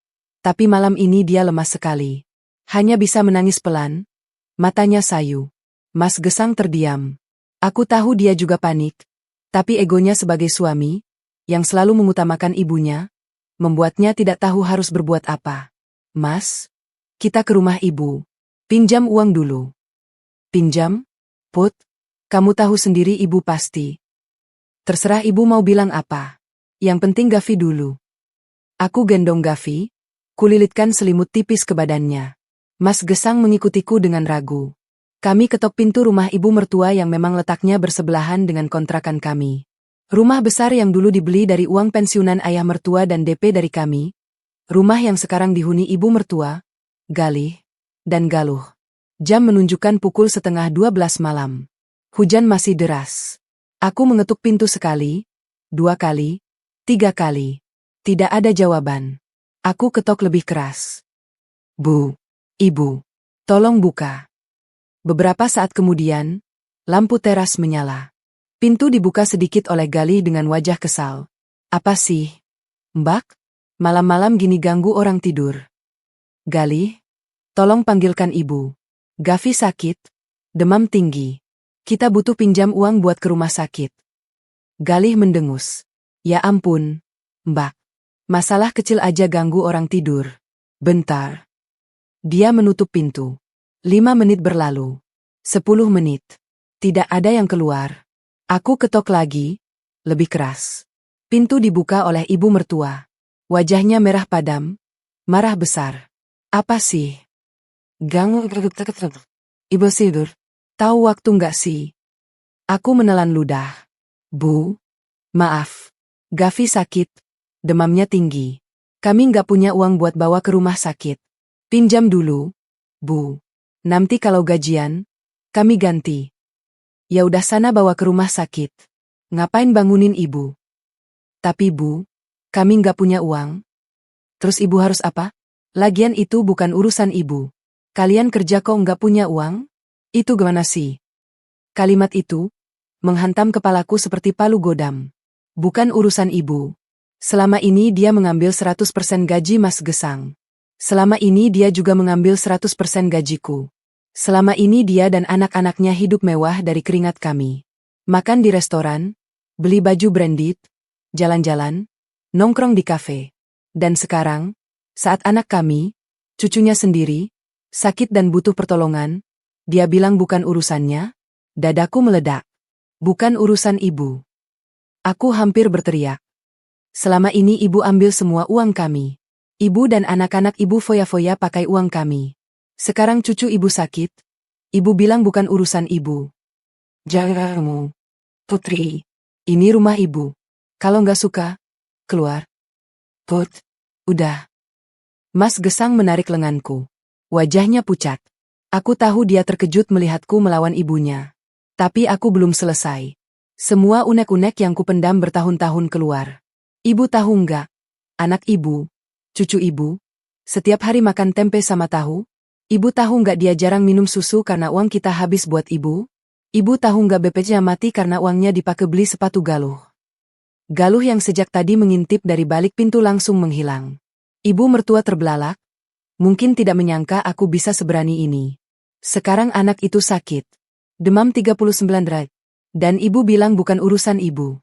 tapi malam ini dia lemas sekali. Hanya bisa menangis pelan. Matanya sayu. Mas Gesang terdiam. Aku tahu dia juga panik, tapi egonya sebagai suami, yang selalu mengutamakan ibunya, membuatnya tidak tahu harus berbuat apa. Mas, kita ke rumah ibu. Pinjam uang dulu. Pinjam? Put, kamu tahu sendiri ibu pasti. Terserah ibu mau bilang apa. Yang penting Gavi dulu. Aku gendong Gavi, kulilitkan selimut tipis ke badannya. Mas Gesang mengikutiku dengan ragu. Kami ketok pintu rumah ibu mertua yang memang letaknya bersebelahan dengan kontrakan kami. Rumah besar yang dulu dibeli dari uang pensiunan ayah mertua dan DP dari kami. Rumah yang sekarang dihuni ibu mertua, Galih, dan Galuh. Jam menunjukkan pukul 11:30 malam. Hujan masih deras. Aku mengetuk pintu sekali, 2 kali, 3 kali. Tidak ada jawaban. Aku ketok lebih keras. Bu, ibu, tolong buka. Beberapa saat kemudian, lampu teras menyala. Pintu dibuka sedikit oleh Galih dengan wajah kesal. Apa sih? Mbak? Malam-malam gini ganggu orang tidur. Galih, tolong panggilkan ibu. Gavi sakit, demam tinggi. Kita butuh pinjam uang buat ke rumah sakit. Galih mendengus. Ya ampun, Mbak. Masalah kecil aja ganggu orang tidur. Bentar. Dia menutup pintu. 5 menit berlalu. 10 menit. Tidak ada yang keluar. Aku ketok lagi, lebih keras. Pintu dibuka oleh ibu mertua. Wajahnya merah padam, marah besar. Apa sih? Ganggu. Ibu tidur. Tahu waktu nggak sih? Aku menelan ludah. Bu, maaf. Gavi sakit, demamnya tinggi. Kami nggak punya uang buat bawa ke rumah sakit. Pinjam dulu, Bu. Nanti kalau gajian, kami ganti. Ya udah sana bawa ke rumah sakit. Ngapain bangunin ibu? Tapi Bu, kami nggak punya uang. Terus ibu harus apa? Lagian itu bukan urusan ibu. Kalian kerja kok nggak punya uang? Itu gimana sih? Kalimat itu menghantam kepalaku seperti palu godam. Bukan urusan ibu. Selama ini dia mengambil 100% gaji Mas Gesang. Selama ini dia juga mengambil 100% gajiku. Selama ini dia dan anak-anaknya hidup mewah dari keringat kami. Makan di restoran, beli baju branded, jalan-jalan, nongkrong di kafe. Dan sekarang, saat anak kami, cucunya sendiri, sakit dan butuh pertolongan, dia bilang bukan urusannya, dadaku meledak. Bukan urusan ibu. Aku hampir berteriak. Selama ini ibu ambil semua uang kami. Ibu dan anak-anak ibu foya-foya pakai uang kami. Sekarang cucu ibu sakit. Ibu bilang bukan urusan ibu. Janganmu, Putri. Ini rumah ibu. Kalau nggak suka, keluar. Put, udah. Mas Gesang menarik lenganku. Wajahnya pucat. Aku tahu dia terkejut melihatku melawan ibunya. Tapi aku belum selesai. Semua unek-unek yang kupendam bertahun-tahun keluar. Ibu tahu nggak? Anak ibu, cucu ibu, setiap hari makan tempe sama tahu? Ibu tahu nggak dia jarang minum susu karena uang kita habis buat ibu? Ibu tahu nggak BPJ-nya mati karena uangnya dipakai beli sepatu Galuh? Galuh yang sejak tadi mengintip dari balik pintu langsung menghilang. Ibu mertua terbelalak. Mungkin tidak menyangka aku bisa seberani ini. Sekarang anak itu sakit. Demam 39 derajat. Dan ibu bilang bukan urusan ibu.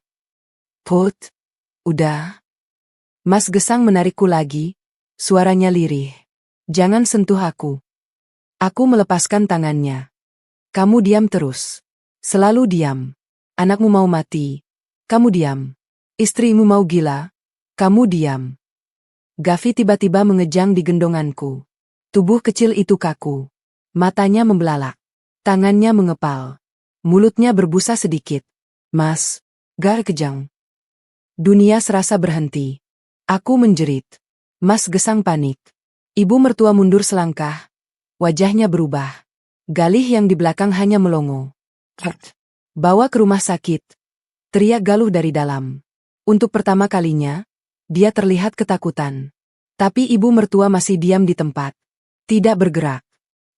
Put, udah. Mas Gesang menarikku lagi. Suaranya lirih. Jangan sentuh aku. Aku melepaskan tangannya. Kamu diam terus. Selalu diam. Anakmu mau mati. Kamu diam. Istrimu mau gila. Kamu diam. Gavi tiba-tiba mengejang di gendonganku. Tubuh kecil itu kaku. Matanya membelalak. Tangannya mengepal. Mulutnya berbusa sedikit. Mas, gar kejang. Dunia serasa berhenti. Aku menjerit. Mas Gesang panik. Ibu mertua mundur selangkah. Wajahnya berubah. Galih yang di belakang hanya melongo. Bawa ke rumah sakit. Teriak Galuh dari dalam. Untuk pertama kalinya, dia terlihat ketakutan. Tapi ibu mertua masih diam di tempat. Tidak bergerak.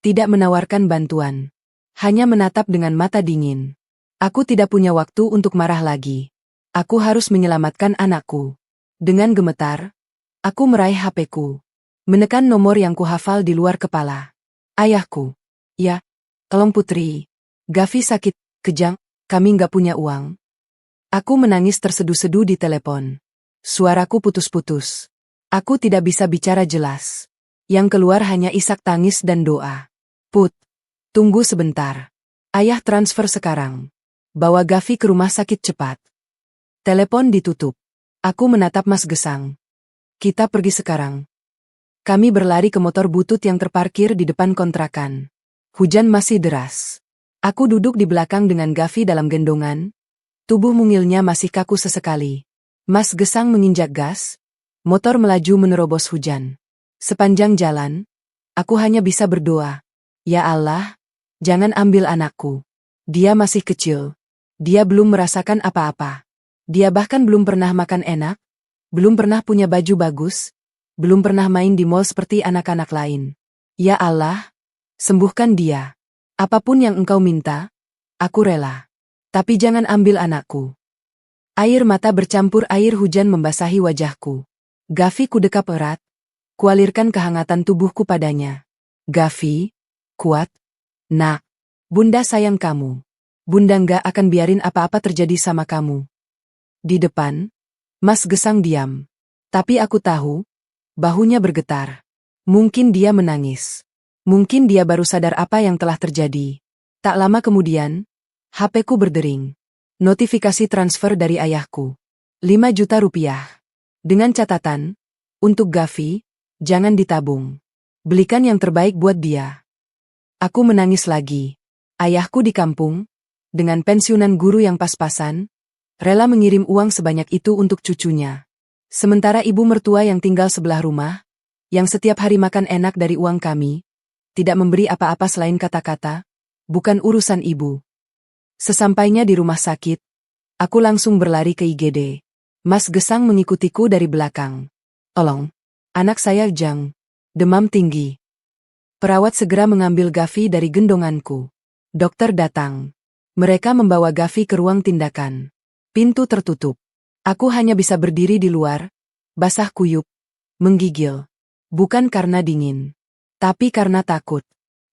Tidak menawarkan bantuan. Hanya menatap dengan mata dingin. Aku tidak punya waktu untuk marah lagi. Aku harus menyelamatkan anakku. Dengan gemetar, aku meraih HP-ku. Menekan nomor yang kuhafal di luar kepala. Ayahku. Ya, tolong Putri. Gavi sakit, kejang, kami nggak punya uang. Aku menangis terseduh-seduh di telepon. Suaraku putus-putus. Aku tidak bisa bicara jelas. Yang keluar hanya isak tangis dan doa. Put, tunggu sebentar. Ayah transfer sekarang. Bawa Gavi ke rumah sakit cepat. Telepon ditutup. Aku menatap Mas Gesang. Kita pergi sekarang. Kami berlari ke motor butut yang terparkir di depan kontrakan. Hujan masih deras. Aku duduk di belakang dengan Gavi dalam gendongan. Tubuh mungilnya masih kaku sesekali. Mas Gesang menginjak gas. Motor melaju menerobos hujan. Sepanjang jalan, aku hanya bisa berdoa. Ya Allah, jangan ambil anakku. Dia masih kecil. Dia belum merasakan apa-apa. Dia bahkan belum pernah makan enak, belum pernah punya baju bagus, belum pernah main di mall seperti anak-anak lain. Ya Allah, sembuhkan dia. Apapun yang Engkau minta, aku rela. Tapi jangan ambil anakku. Air mata bercampur air hujan membasahi wajahku. Gavi kudekap erat, kualirkan kehangatan tubuhku padanya. Gavi, kuat. Nak, Bunda sayang kamu. Bunda nggak akan biarin apa-apa terjadi sama kamu. Di depan, Mas Gesang diam. Tapi aku tahu, bahunya bergetar. Mungkin dia menangis. Mungkin dia baru sadar apa yang telah terjadi. Tak lama kemudian, HP-ku berdering. Notifikasi transfer dari ayahku. 5 juta rupiah. Dengan catatan, untuk Gavi, jangan ditabung. Belikan yang terbaik buat dia. Aku menangis lagi. Ayahku di kampung, dengan pensiunan guru yang pas-pasan, rela mengirim uang sebanyak itu untuk cucunya. Sementara ibu mertua yang tinggal sebelah rumah, yang setiap hari makan enak dari uang kami, tidak memberi apa-apa selain kata-kata, bukan urusan ibu. Sesampainya di rumah sakit, aku langsung berlari ke IGD. Mas Gesang mengikutiku dari belakang. Tolong, anak saya jang, demam tinggi. Perawat segera mengambil Gavi dari gendonganku. Dokter datang. Mereka membawa Gavi ke ruang tindakan. Pintu tertutup. Aku hanya bisa berdiri di luar, basah kuyup, menggigil. Bukan karena dingin, tapi karena takut.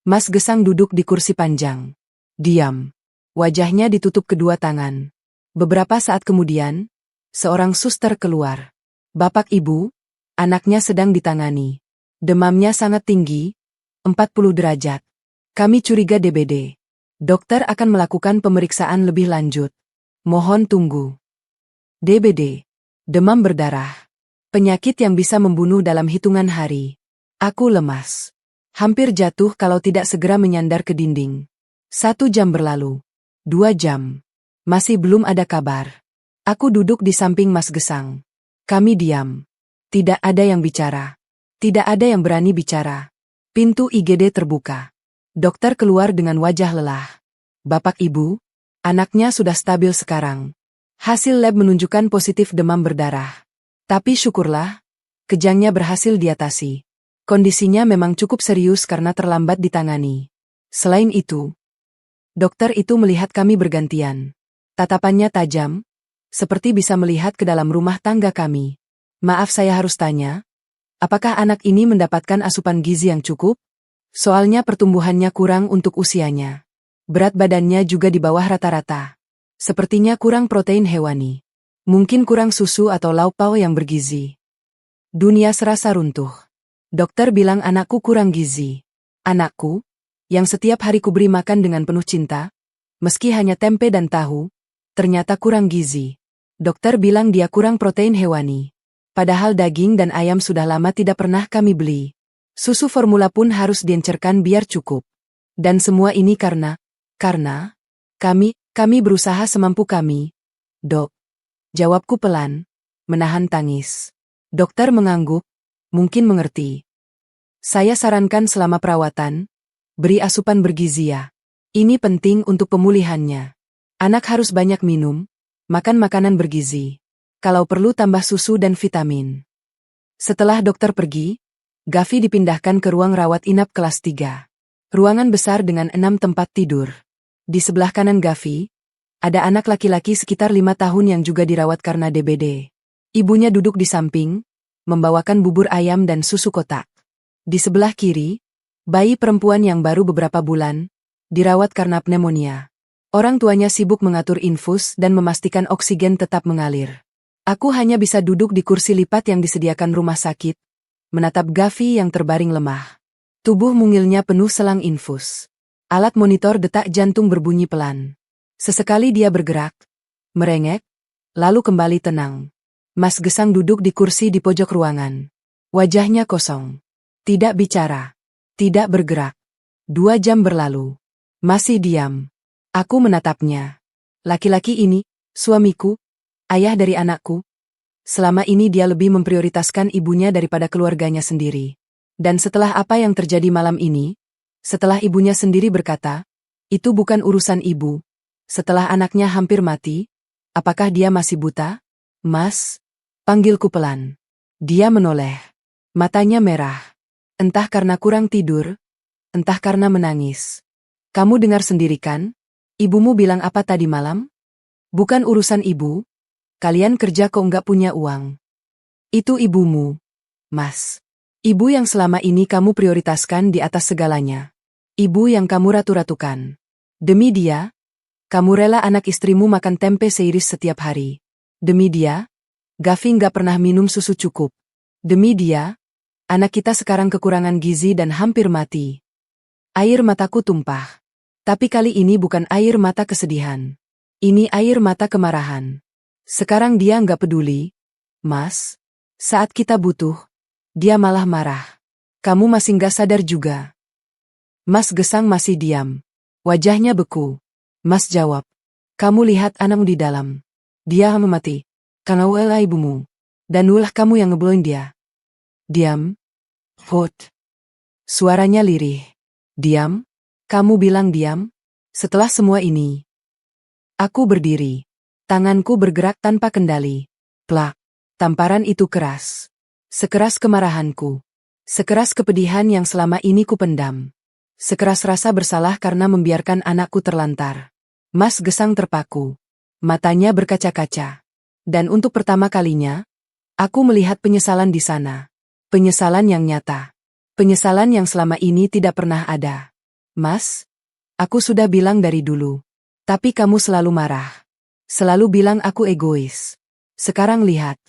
Mas Gesang duduk di kursi panjang. Diam. Wajahnya ditutup kedua tangan. Beberapa saat kemudian, seorang suster keluar. Bapak ibu, anaknya sedang ditangani. Demamnya sangat tinggi, 40 derajat. Kami curiga DBD. Dokter akan melakukan pemeriksaan lebih lanjut. Mohon tunggu. DBD. Demam berdarah. Penyakit yang bisa membunuh dalam hitungan hari. Aku lemas. Hampir jatuh kalau tidak segera menyandar ke dinding. 1 jam berlalu. 2 jam. Masih belum ada kabar. Aku duduk di samping Mas Gesang. Kami diam. Tidak ada yang bicara. Tidak ada yang berani bicara. Pintu IGD terbuka. Dokter keluar dengan wajah lelah. Bapak Ibu, anaknya sudah stabil sekarang. Hasil lab menunjukkan positif demam berdarah. Tapi syukurlah, kejangnya berhasil diatasi. Kondisinya memang cukup serius karena terlambat ditangani. Selain itu, dokter itu melihat kami bergantian. Tatapannya tajam, seperti bisa melihat ke dalam rumah tangga kami. Maaf saya harus tanya, apakah anak ini mendapatkan asupan gizi yang cukup? Soalnya pertumbuhannya kurang untuk usianya. Berat badannya juga di bawah rata-rata. Sepertinya kurang protein hewani. Mungkin kurang susu atau lauk pauk yang bergizi. Dunia serasa runtuh. Dokter bilang anakku kurang gizi. Anakku, yang setiap hari kuberi makan dengan penuh cinta, meski hanya tempe dan tahu, ternyata kurang gizi. Dokter bilang dia kurang protein hewani. Padahal daging dan ayam sudah lama tidak pernah kami beli. Susu formula pun harus diencerkan biar cukup. Dan semua ini karena kami berusaha semampu kami. Dok, jawabku pelan, menahan tangis. Dokter mengangguk, mungkin mengerti. Saya sarankan selama perawatan, beri asupan bergizi ya. Ini penting untuk pemulihannya. Anak harus banyak minum, makan makanan bergizi. Kalau perlu tambah susu dan vitamin. Setelah dokter pergi, Gavi dipindahkan ke ruang rawat inap kelas 3. Ruangan besar dengan 6 tempat tidur. Di sebelah kanan Gavi, ada anak laki-laki sekitar 5 tahun yang juga dirawat karena DBD. Ibunya duduk di samping, membawakan bubur ayam dan susu kotak. Di sebelah kiri, bayi perempuan yang baru beberapa bulan, dirawat karena pneumonia. Orang tuanya sibuk mengatur infus dan memastikan oksigen tetap mengalir. Aku hanya bisa duduk di kursi lipat yang disediakan rumah sakit, menatap Gavi yang terbaring lemah. Tubuh mungilnya penuh selang infus. Alat monitor detak jantung berbunyi pelan. Sesekali dia bergerak, merengek, lalu kembali tenang. Mas Gesang duduk di kursi di pojok ruangan. Wajahnya kosong. Tidak bicara. Tidak bergerak. 2 jam berlalu. Masih diam. Aku menatapnya. Laki-laki ini, suamiku, ayah dari anakku. Selama ini dia lebih memprioritaskan ibunya daripada keluarganya sendiri. Dan setelah apa yang terjadi malam ini, setelah ibunya sendiri berkata, itu bukan urusan ibu. Setelah anaknya hampir mati, apakah dia masih buta? Mas, panggilku pelan. Dia menoleh. Matanya merah. Entah karena kurang tidur, entah karena menangis. Kamu dengar sendiri kan? Ibumu bilang apa tadi malam? Bukan urusan ibu. Kalian kerja kok nggak punya uang. Itu ibumu, Mas. Ibu yang selama ini kamu prioritaskan di atas segalanya. Ibu yang kamu ratu-ratukan. Demi dia, kamu rela anak istrimu makan tempe seiris setiap hari. Demi dia, Gavi nggak pernah minum susu cukup. Demi dia, anak kita sekarang kekurangan gizi dan hampir mati. Air mataku tumpah. Tapi kali ini bukan air mata kesedihan. Ini air mata kemarahan. Sekarang dia nggak peduli, Mas. Saat kita butuh, dia malah marah. Kamu masih nggak sadar juga. Mas Gesang masih diam. Wajahnya beku. Mas jawab. Kamu lihat anakmu di dalam. Dia mati. Karena ulah ibumu. Dan ulah kamu yang ngebloin dia. Diam. Hot. Suaranya lirih. Diam. Kamu bilang diam? Setelah semua ini. Aku berdiri. Tanganku bergerak tanpa kendali. Plak. Tamparan itu keras. Sekeras kemarahanku. Sekeras kepedihan yang selama ini kupendam. Sekeras rasa bersalah karena membiarkan anakku terlantar. Mas Gesang terpaku. Matanya berkaca-kaca. Dan untuk pertama kalinya, aku melihat penyesalan di sana. Penyesalan yang nyata. Penyesalan yang selama ini tidak pernah ada. Mas, aku sudah bilang dari dulu. Tapi kamu selalu marah. Selalu bilang aku egois. Sekarang lihat.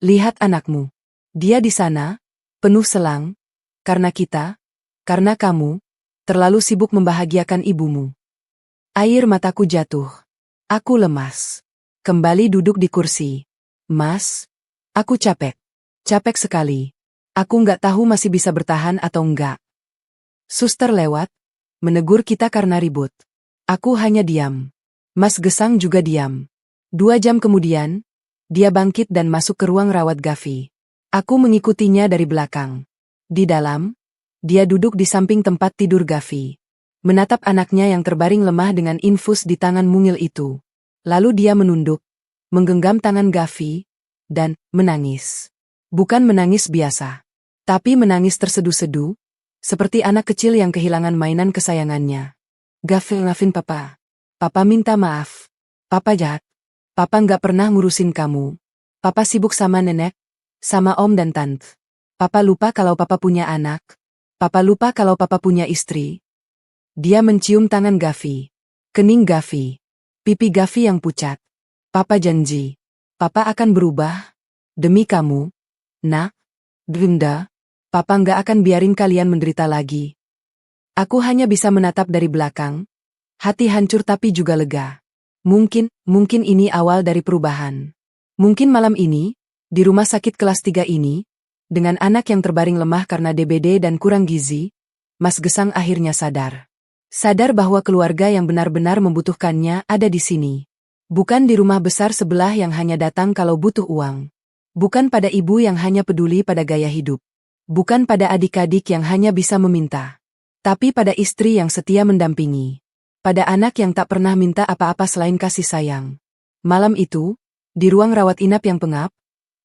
Lihat anakmu. Dia di sana, penuh selang. Karena kita, karena kamu, terlalu sibuk membahagiakan ibumu. Air mataku jatuh. Aku lemas. Kembali duduk di kursi. Mas, aku capek. Capek sekali. Aku nggak tahu masih bisa bertahan atau enggak. Suster lewat, menegur kita karena ribut. Aku hanya diam. Mas Gesang juga diam. 2 jam kemudian, dia bangkit dan masuk ke ruang rawat Gavi. Aku mengikutinya dari belakang. Di dalam, dia duduk di samping tempat tidur Gavi. Menatap anaknya yang terbaring lemah dengan infus di tangan mungil itu. Lalu dia menunduk, menggenggam tangan Gavi, dan menangis. Bukan menangis biasa, tapi menangis terseduh-seduh, seperti anak kecil yang kehilangan mainan kesayangannya. Gavi, maafin papa. Papa minta maaf. Papa jahat. Papa nggak pernah ngurusin kamu. Papa sibuk sama nenek, sama om dan tante. Papa lupa kalau papa punya anak. Papa lupa kalau papa punya istri. Dia mencium tangan Gavi. Kening Gavi. Pipi Gavi yang pucat. Papa janji. Papa akan berubah. Demi kamu. Nak. Bunda. Papa nggak akan biarin kalian menderita lagi. Aku hanya bisa menatap dari belakang. Hati hancur tapi juga lega. Mungkin ini awal dari perubahan. Mungkin malam ini, di rumah sakit kelas 3 ini, dengan anak yang terbaring lemah karena DBD dan kurang gizi, Mas Gesang akhirnya sadar. Sadar bahwa keluarga yang benar-benar membutuhkannya ada di sini. Bukan di rumah besar sebelah yang hanya datang kalau butuh uang. Bukan pada ibu yang hanya peduli pada gaya hidup. Bukan pada adik-adik yang hanya bisa meminta. Tapi pada istri yang setia mendampingi. Pada anak yang tak pernah minta apa-apa selain kasih sayang. Malam itu, di ruang rawat inap yang pengap,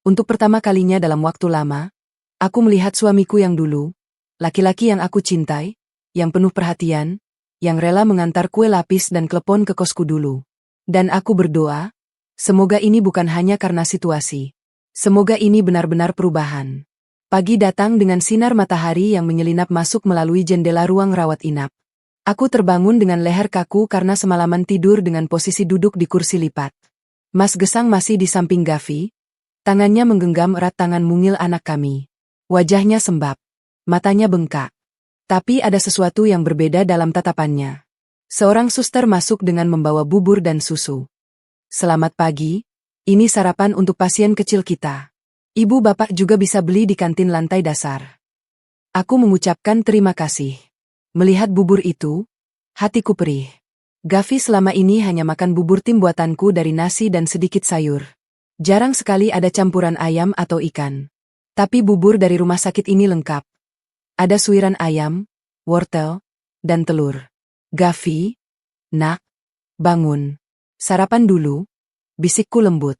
untuk pertama kalinya dalam waktu lama, aku melihat suamiku yang dulu, laki-laki yang aku cintai, yang penuh perhatian, yang rela mengantar kue lapis dan klepon ke kosku dulu. Dan aku berdoa, semoga ini bukan hanya karena situasi. Semoga ini benar-benar perubahan. Pagi datang dengan sinar matahari yang menyelinap masuk melalui jendela ruang rawat inap. Aku terbangun dengan leher kaku karena semalaman tidur dengan posisi duduk di kursi lipat. Mas Gesang masih di samping Gavi. Tangannya menggenggam erat tangan mungil anak kami. Wajahnya sembab. Matanya bengkak. Tapi ada sesuatu yang berbeda dalam tatapannya. Seorang suster masuk dengan membawa bubur dan susu. Selamat pagi, ini sarapan untuk pasien kecil kita. Ibu bapak juga bisa beli di kantin lantai dasar. Aku mengucapkan terima kasih. Melihat bubur itu, hatiku perih. Gavi selama ini hanya makan bubur tim buatanku dari nasi dan sedikit sayur. Jarang sekali ada campuran ayam atau ikan. Tapi bubur dari rumah sakit ini lengkap. Ada suiran ayam, wortel, dan telur. Gavi, nak, bangun. Sarapan dulu, bisikku lembut.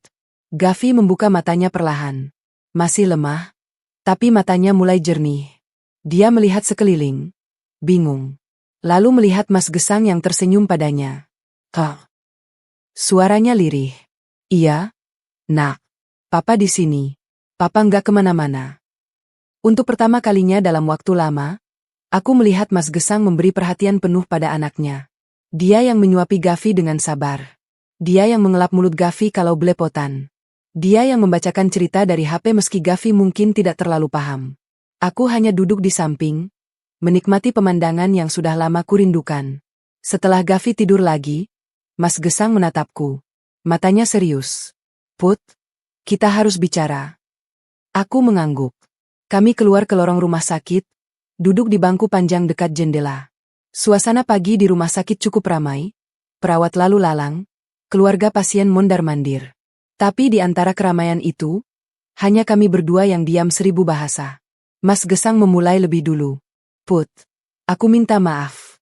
Gavi membuka matanya perlahan. Masih lemah, tapi matanya mulai jernih. Dia melihat sekeliling. Bingung. Lalu melihat Mas Gesang yang tersenyum padanya. Kak. Suaranya lirih. Iya, nak. Papa di sini. Papa nggak kemana-mana. Untuk pertama kalinya dalam waktu lama, aku melihat Mas Gesang memberi perhatian penuh pada anaknya. Dia yang menyuapi Gavi dengan sabar. Dia yang mengelap mulut Gavi kalau belepotan. Dia yang membacakan cerita dari HP meski Gavi mungkin tidak terlalu paham. Aku hanya duduk di samping, menikmati pemandangan yang sudah lama kurindukan. Setelah Gavi tidur lagi, Mas Gesang menatapku. Matanya serius. Put, kita harus bicara. Aku mengangguk. Kami keluar ke lorong rumah sakit, duduk di bangku panjang dekat jendela. Suasana pagi di rumah sakit cukup ramai, perawat lalu lalang, keluarga pasien mondar-mandir. Tapi di antara keramaian itu, hanya kami berdua yang diam 1000 bahasa. Mas Gesang memulai lebih dulu. Put, aku minta maaf.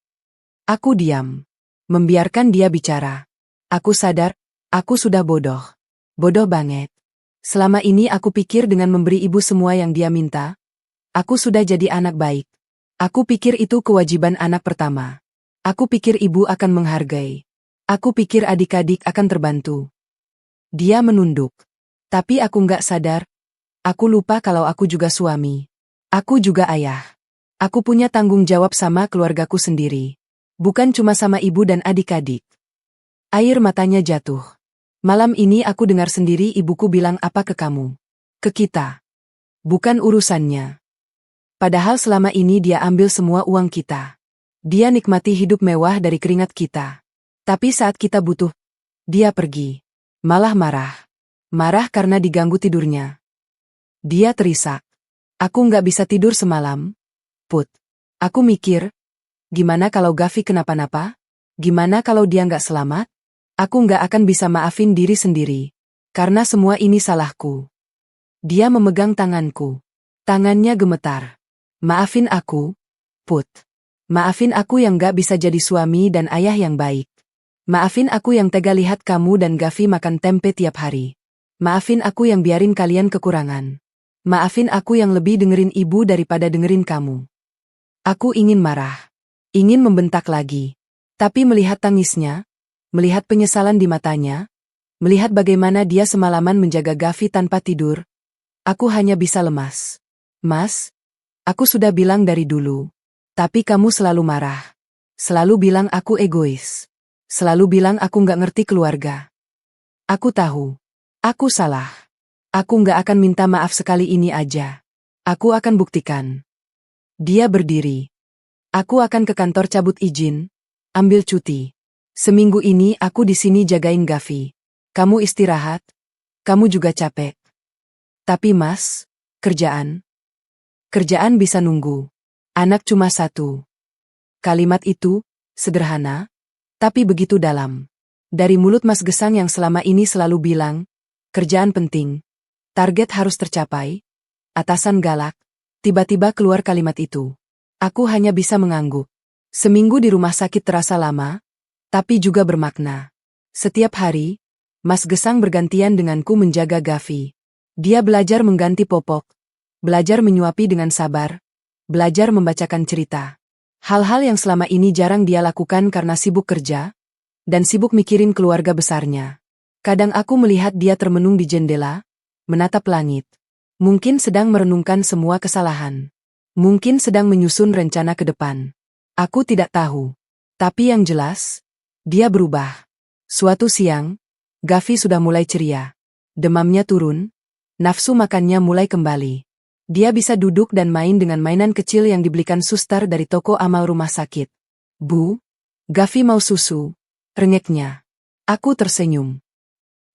Aku diam. Membiarkan dia bicara. Aku sadar, aku sudah bodoh. Bodoh banget. Selama ini aku pikir dengan memberi ibu semua yang dia minta, aku sudah jadi anak baik. Aku pikir itu kewajiban anak pertama. Aku pikir ibu akan menghargai. Aku pikir adik-adik akan terbantu. Dia menunduk. Tapi aku nggak sadar. Aku lupa kalau aku juga suami. Aku juga ayah. Aku punya tanggung jawab sama keluargaku sendiri. Bukan cuma sama ibu dan adik-adik. Air matanya jatuh. Malam ini aku dengar sendiri ibuku bilang apa ke kamu. Ke kita. Bukan urusannya. Padahal selama ini dia ambil semua uang kita. Dia nikmati hidup mewah dari keringat kita. Tapi saat kita butuh, dia pergi. Malah marah. Marah karena diganggu tidurnya. Dia terisak. Aku nggak bisa tidur semalam. Put, Aku mikir, gimana kalau Gavi kenapa-napa? Gimana kalau dia nggak selamat? Aku nggak akan bisa maafin diri sendiri. Karena semua ini salahku. Dia memegang tanganku. Tangannya gemetar. Maafin aku, Put. Maafin aku yang nggak bisa jadi suami dan ayah yang baik. Maafin aku yang tega lihat kamu dan Gavi makan tempe tiap hari. Maafin aku yang biarin kalian kekurangan. Maafin aku yang lebih dengerin ibu daripada dengerin kamu. Aku ingin marah. Ingin membentak lagi. Tapi melihat tangisnya, melihat penyesalan di matanya, melihat bagaimana dia semalaman menjaga Gavi tanpa tidur, aku hanya bisa lemas. Mas, aku sudah bilang dari dulu. Tapi kamu selalu marah. Selalu bilang aku egois. Selalu bilang aku nggak ngerti keluarga. Aku tahu. Aku salah. Aku nggak akan minta maaf sekali ini aja. Aku akan buktikan. Dia berdiri. Aku akan ke kantor cabut izin, ambil cuti. Seminggu ini aku di sini jagain Gavi. Kamu istirahat. Kamu juga capek. Tapi Mas, kerjaan bisa nunggu. Anak cuma satu. Kalimat itu, sederhana, tapi begitu dalam. Dari mulut Mas Gesang yang selama ini selalu bilang, kerjaan penting. Target harus tercapai. Atasan galak. Tiba-tiba keluar kalimat itu. Aku hanya bisa mengangguk. Seminggu di rumah sakit terasa lama, tapi juga bermakna. Setiap hari, Mas Gesang bergantian denganku menjaga Gavi. Dia belajar mengganti popok, belajar menyuapi dengan sabar, belajar membacakan cerita. Hal-hal yang selama ini jarang dia lakukan karena sibuk kerja, dan sibuk mikirin keluarga besarnya. Kadang aku melihat dia termenung di jendela, menatap langit. Mungkin sedang merenungkan semua kesalahan. Mungkin sedang menyusun rencana ke depan. Aku tidak tahu. Tapi yang jelas, dia berubah. Suatu siang, Gavi sudah mulai ceria. Demamnya turun, nafsu makannya mulai kembali. Dia bisa duduk dan main dengan mainan kecil yang dibelikan suster dari toko amal rumah sakit. Bu, Gavi mau susu, rengeknya. Aku tersenyum.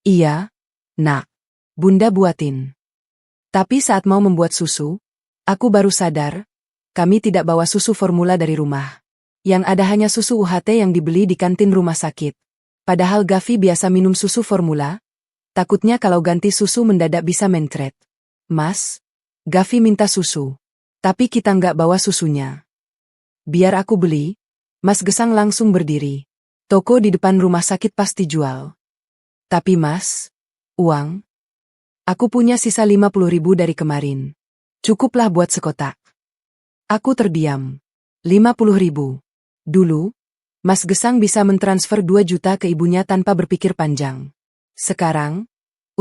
Iya, nak. Bunda buatin. Tapi saat mau membuat susu, aku baru sadar, kami tidak bawa susu formula dari rumah. Yang ada hanya susu UHT yang dibeli di kantin rumah sakit. Padahal Gavi biasa minum susu formula, takutnya kalau ganti susu mendadak bisa mencret. Mas, Gavi minta susu. Tapi kita nggak bawa susunya. Biar aku beli. Mas Gesang langsung berdiri. Toko di depan rumah sakit pasti jual. Tapi Mas, uang? Aku punya sisa 50.000 dari kemarin. Cukuplah buat sekotak. Aku terdiam. 50.000. Dulu, Mas Gesang bisa mentransfer 2 juta ke ibunya tanpa berpikir panjang. Sekarang,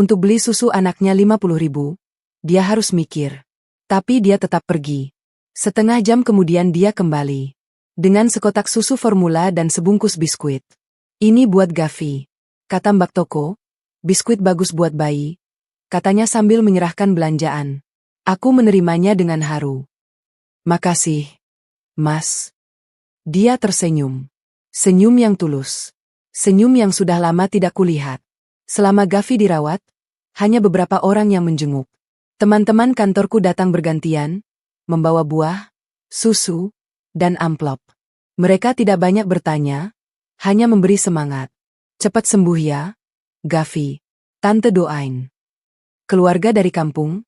untuk beli susu anaknya 50.000, dia harus mikir. Tapi dia tetap pergi. Setengah jam kemudian dia kembali. Dengan sekotak susu formula dan sebungkus biskuit. Ini buat Gavi. Kata Mbak Toko, biskuit bagus buat bayi. Katanya sambil menyerahkan belanjaan. Aku menerimanya dengan haru. Makasih, Mas. Dia tersenyum. Senyum yang tulus. Senyum yang sudah lama tidak kulihat. Selama Gavi dirawat, hanya beberapa orang yang menjenguk. Teman-teman kantorku datang bergantian, membawa buah, susu, dan amplop. Mereka tidak banyak bertanya, hanya memberi semangat. Cepat sembuh ya, Gavi. Tante doain. Keluarga dari kampung,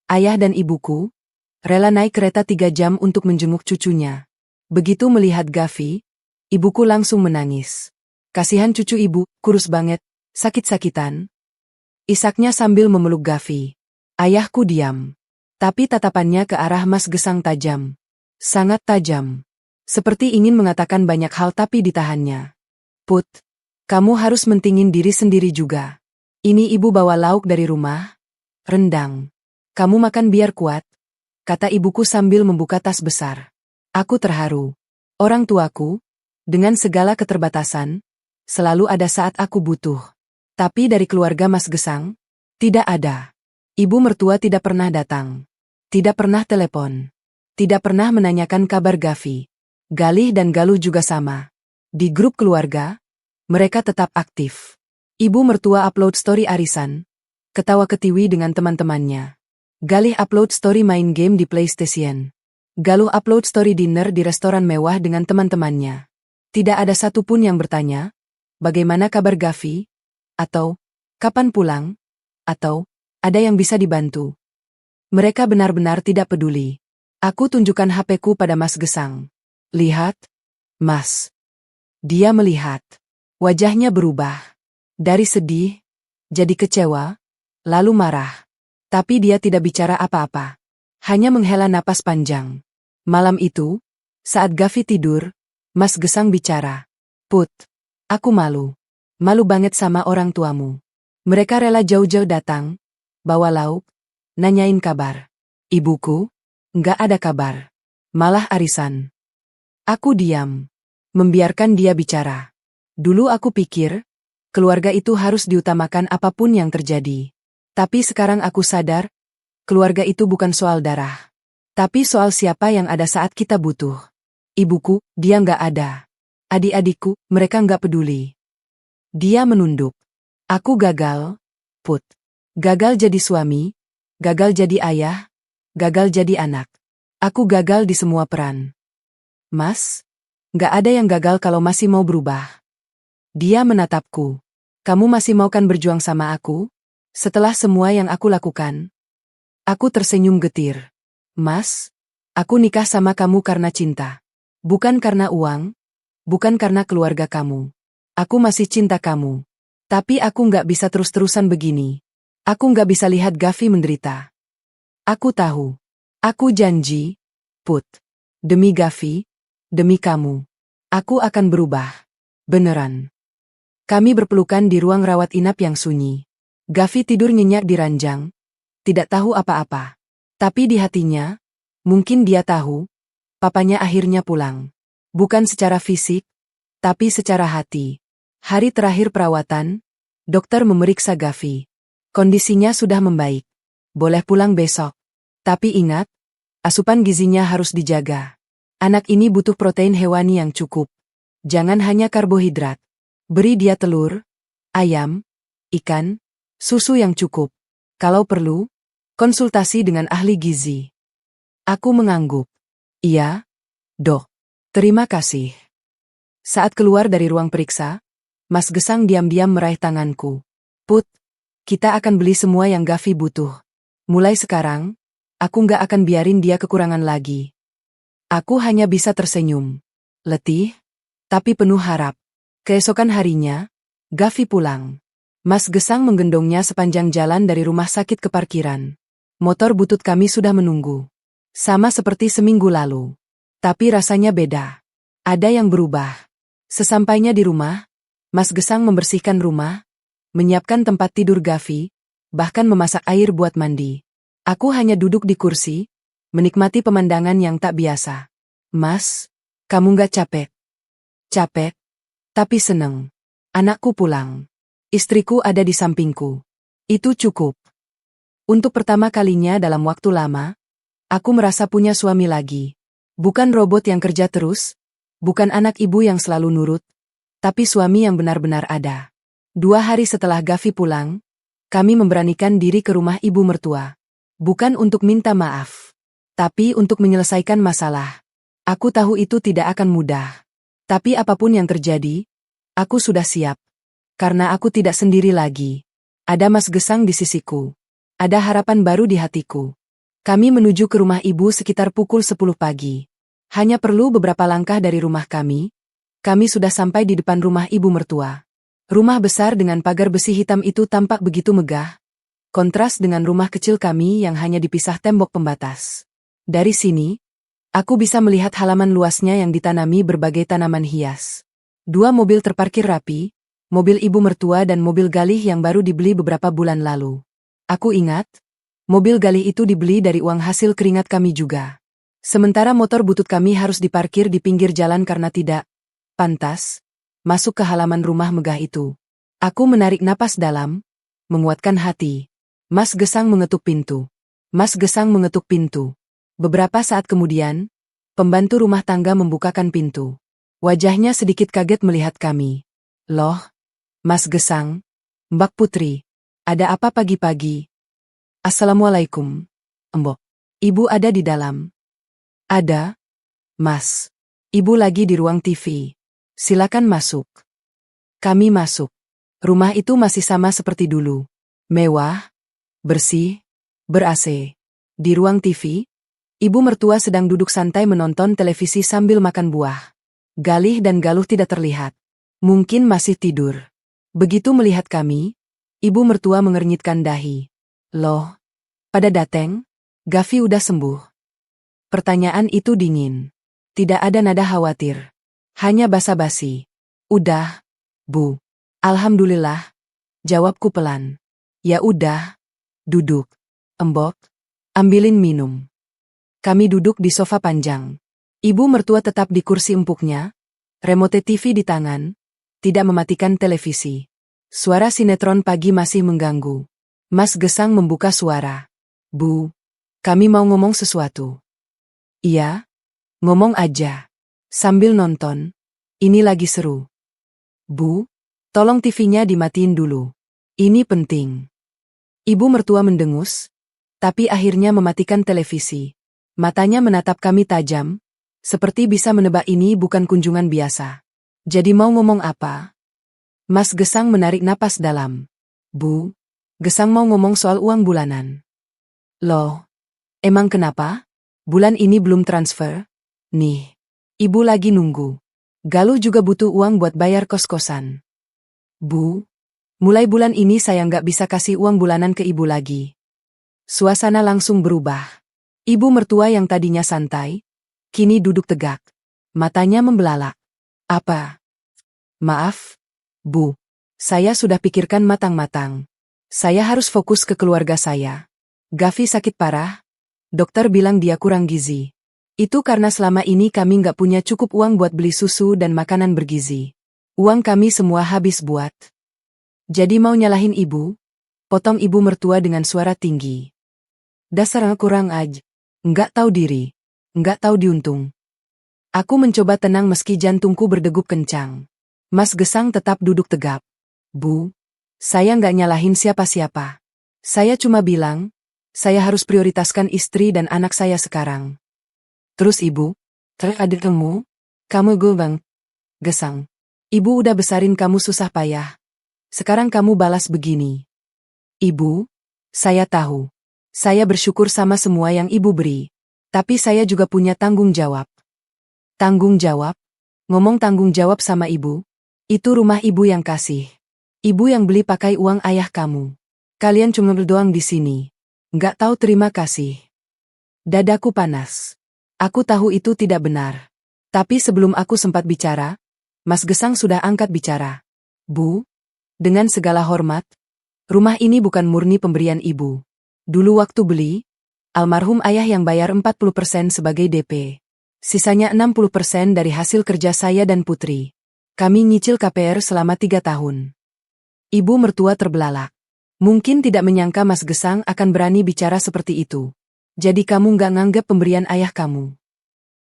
ayah dan ibuku, rela naik kereta 3 jam untuk menjenguk cucunya. Begitu melihat Gavi, ibuku langsung menangis. Kasihan cucu ibu, kurus banget, sakit-sakitan. Isaknya sambil memeluk Gavi. Ayahku diam. Tapi tatapannya ke arah Mas Gesang tajam. Sangat tajam. Seperti ingin mengatakan banyak hal tapi ditahannya. Put, kamu harus mentingin diri sendiri juga. Ini ibu bawa lauk dari rumah. Rendang. Kamu makan biar kuat, kata ibuku sambil membuka tas besar. Aku terharu. Orang tuaku, dengan segala keterbatasan, selalu ada saat aku butuh. Tapi dari keluarga Mas Gesang, tidak ada. Ibu mertua tidak pernah datang. Tidak pernah telepon. Tidak pernah menanyakan kabar Gavi. Galih dan Galuh juga sama. Di grup keluarga, mereka tetap aktif. Ibu mertua upload story arisan, ketawa ketiwi dengan teman-temannya. Galih upload story main game di PlayStation. Galuh upload story dinner di restoran mewah dengan teman-temannya. Tidak ada satupun yang bertanya, bagaimana kabar Gavi? Atau, kapan pulang? Atau, ada yang bisa dibantu? Mereka benar-benar tidak peduli. Aku tunjukkan HP-ku pada Mas Gesang. Lihat, Mas. Dia melihat. Wajahnya berubah. Dari sedih, jadi kecewa, lalu marah. Tapi dia tidak bicara apa-apa. Hanya menghela napas panjang. Malam itu, saat Gavi tidur, Mas Gesang bicara. Put, aku malu. Malu banget sama orang tuamu. Mereka rela jauh-jauh datang, bawa lauk, nanyain kabar. Ibuku, nggak ada kabar. Malah arisan. Aku diam. Membiarkan dia bicara. Dulu aku pikir, keluarga itu harus diutamakan apapun yang terjadi. Tapi sekarang aku sadar, keluarga itu bukan soal darah. Tapi soal siapa yang ada saat kita butuh. Ibuku, dia nggak ada. Adik-adikku, mereka nggak peduli. Dia menunduk. Aku gagal, Put. Gagal jadi suami, gagal jadi ayah, gagal jadi anak. Aku gagal di semua peran. Mas, nggak ada yang gagal kalau masih mau berubah. Dia menatapku. Kamu masih mau kan berjuang sama aku? Setelah semua yang aku lakukan? Aku tersenyum getir. Mas, aku nikah sama kamu karena cinta. Bukan karena uang, bukan karena keluarga kamu. Aku masih cinta kamu. Tapi aku nggak bisa terus-terusan begini. Aku nggak bisa lihat Gavi menderita. Aku tahu. Aku janji, Put. Demi Gavi, demi kamu. Aku akan berubah. Beneran. Kami berpelukan di ruang rawat inap yang sunyi. Gavi tidur nyenyak di ranjang. Tidak tahu apa-apa. Tapi di hatinya, mungkin dia tahu, papanya akhirnya pulang. Bukan secara fisik, tapi secara hati. Hari terakhir perawatan, dokter memeriksa Gavi. Kondisinya sudah membaik. Boleh pulang besok. Tapi ingat, asupan gizinya harus dijaga. Anak ini butuh protein hewani yang cukup. Jangan hanya karbohidrat. Beri dia telur, ayam, ikan, susu yang cukup. Kalau perlu, konsultasi dengan ahli gizi. Aku mengangguk. Iya, Dok. Terima kasih. Saat keluar dari ruang periksa, Mas Gesang diam-diam meraih tanganku. Put, kita akan beli semua yang Gavi butuh. Mulai sekarang, aku nggak akan biarin dia kekurangan lagi. Aku hanya bisa tersenyum. Letih, tapi penuh harap. Keesokan harinya, Gavi pulang. Mas Gesang menggendongnya sepanjang jalan dari rumah sakit ke parkiran. Motor butut kami sudah menunggu. Sama seperti seminggu lalu. Tapi rasanya beda. Ada yang berubah. Sesampainya di rumah, Mas Gesang membersihkan rumah, menyiapkan tempat tidur Gavi, bahkan memasak air buat mandi. Aku hanya duduk di kursi, menikmati pemandangan yang tak biasa. Mas, kamu nggak capek? Capek, tapi seneng. Anakku pulang. Istriku ada di sampingku. Itu cukup. Untuk pertama kalinya dalam waktu lama, aku merasa punya suami lagi. Bukan robot yang kerja terus, bukan anak ibu yang selalu nurut, tapi suami yang benar-benar ada. 2 hari setelah Gavi pulang, kami memberanikan diri ke rumah ibu mertua. Bukan untuk minta maaf, tapi untuk menyelesaikan masalah. Aku tahu itu tidak akan mudah. Tapi apapun yang terjadi, aku sudah siap. Karena aku tidak sendiri lagi. Ada Mas Gesang di sisiku. Ada harapan baru di hatiku. Kami menuju ke rumah ibu sekitar pukul 10 pagi. Hanya perlu beberapa langkah dari rumah kami sudah sampai di depan rumah ibu mertua. Rumah besar dengan pagar besi hitam itu tampak begitu megah. Kontras dengan rumah kecil kami yang hanya dipisah tembok pembatas. Dari sini, aku bisa melihat halaman luasnya yang ditanami berbagai tanaman hias. 2 mobil terparkir rapi, mobil ibu mertua dan mobil galih yang baru dibeli beberapa bulan lalu. Aku ingat, mobil galih itu dibeli dari uang hasil keringat kami juga. Sementara motor butut kami harus diparkir di pinggir jalan karena tidak pantas masuk ke halaman rumah megah itu. Aku menarik napas dalam, menguatkan hati. Mas Gesang mengetuk pintu. Mas Gesang mengetuk pintu. Beberapa saat kemudian, pembantu rumah tangga membukakan pintu. Wajahnya sedikit kaget melihat kami. Loh, Mas Gesang, Mbak Putri, ada apa pagi-pagi? Assalamualaikum, Mbok. Ibu ada di dalam. Ada, Mas. Ibu lagi di ruang TV. Silakan masuk. Kami masuk. Rumah itu masih sama seperti dulu. Mewah, bersih, ber-AC. Di ruang TV, ibu mertua sedang duduk santai menonton televisi sambil makan buah. Galih dan Galuh tidak terlihat. Mungkin masih tidur. Begitu melihat kami, ibu mertua mengernyitkan dahi. Loh, pada dateng? Gavi udah sembuh. Pertanyaan itu dingin. Tidak ada nada khawatir. Hanya basa-basi. Udah, Bu. Alhamdulillah. Jawabku pelan. Ya udah. Duduk. Embok. Ambilin minum. Kami duduk di sofa panjang. Ibu mertua tetap di kursi empuknya. Remote TV di tangan. Tidak mematikan televisi. Suara sinetron pagi masih mengganggu. Mas Gesang membuka suara. Bu. Kami mau ngomong sesuatu. Iya. Ngomong aja. Sambil nonton. Ini lagi seru. Bu. Tolong TV-nya dimatiin dulu. Ini penting. Ibu mertua mendengus, tapi akhirnya mematikan televisi. Matanya menatap kami tajam, seperti bisa menebak ini bukan kunjungan biasa. Jadi mau ngomong apa? Mas Gesang menarik napas dalam. Bu, Gesang mau ngomong soal uang bulanan. Loh, emang kenapa? Bulan ini belum transfer? Nih, ibu lagi nunggu. Galuh juga butuh uang buat bayar kos-kosan. Bu, mulai bulan ini saya nggak bisa kasih uang bulanan ke ibu lagi. Suasana langsung berubah. Ibu mertua yang tadinya santai, kini duduk tegak. Matanya membelalak. Apa? Maaf, Bu. Saya sudah pikirkan matang-matang. Saya harus fokus ke keluarga saya. Gavi sakit parah. Dokter bilang dia kurang gizi. Itu karena selama ini kami nggak punya cukup uang buat beli susu dan makanan bergizi. Uang kami semua habis buat. Jadi mau nyalahin ibu? Potong ibu mertua dengan suara tinggi. Dasar kurang aj. Nggak tahu diri. Nggak tahu diuntung. Aku mencoba tenang meski jantungku berdegup kencang. Mas Gesang tetap duduk tegap. Bu, saya nggak nyalahin siapa-siapa. Saya cuma bilang, saya harus prioritaskan istri dan anak saya sekarang. Terus ibu? Terakhir kamu gue bang. Gesang. Ibu udah besarin kamu susah payah. Sekarang kamu balas begini. Ibu, saya tahu. Saya bersyukur sama semua yang ibu beri. Tapi saya juga punya tanggung jawab. Tanggung jawab? Ngomong tanggung jawab sama ibu? Itu rumah ibu yang kasih. Ibu yang beli pakai uang ayah kamu. Kalian cuma berdoang di sini. Nggak tahu terima kasih. Dadaku panas. Aku tahu itu tidak benar. Tapi sebelum aku sempat bicara, Mas Gesang sudah angkat bicara. Bu, dengan segala hormat, rumah ini bukan murni pemberian ibu. Dulu waktu beli, almarhum ayah yang bayar 40% sebagai DP. Sisanya 60% dari hasil kerja saya dan Putri. Kami nyicil KPR selama 3 tahun. Ibu mertua terbelalak. Mungkin tidak menyangka Mas Gesang akan berani bicara seperti itu. Jadi kamu nggak nganggap pemberian ayah kamu.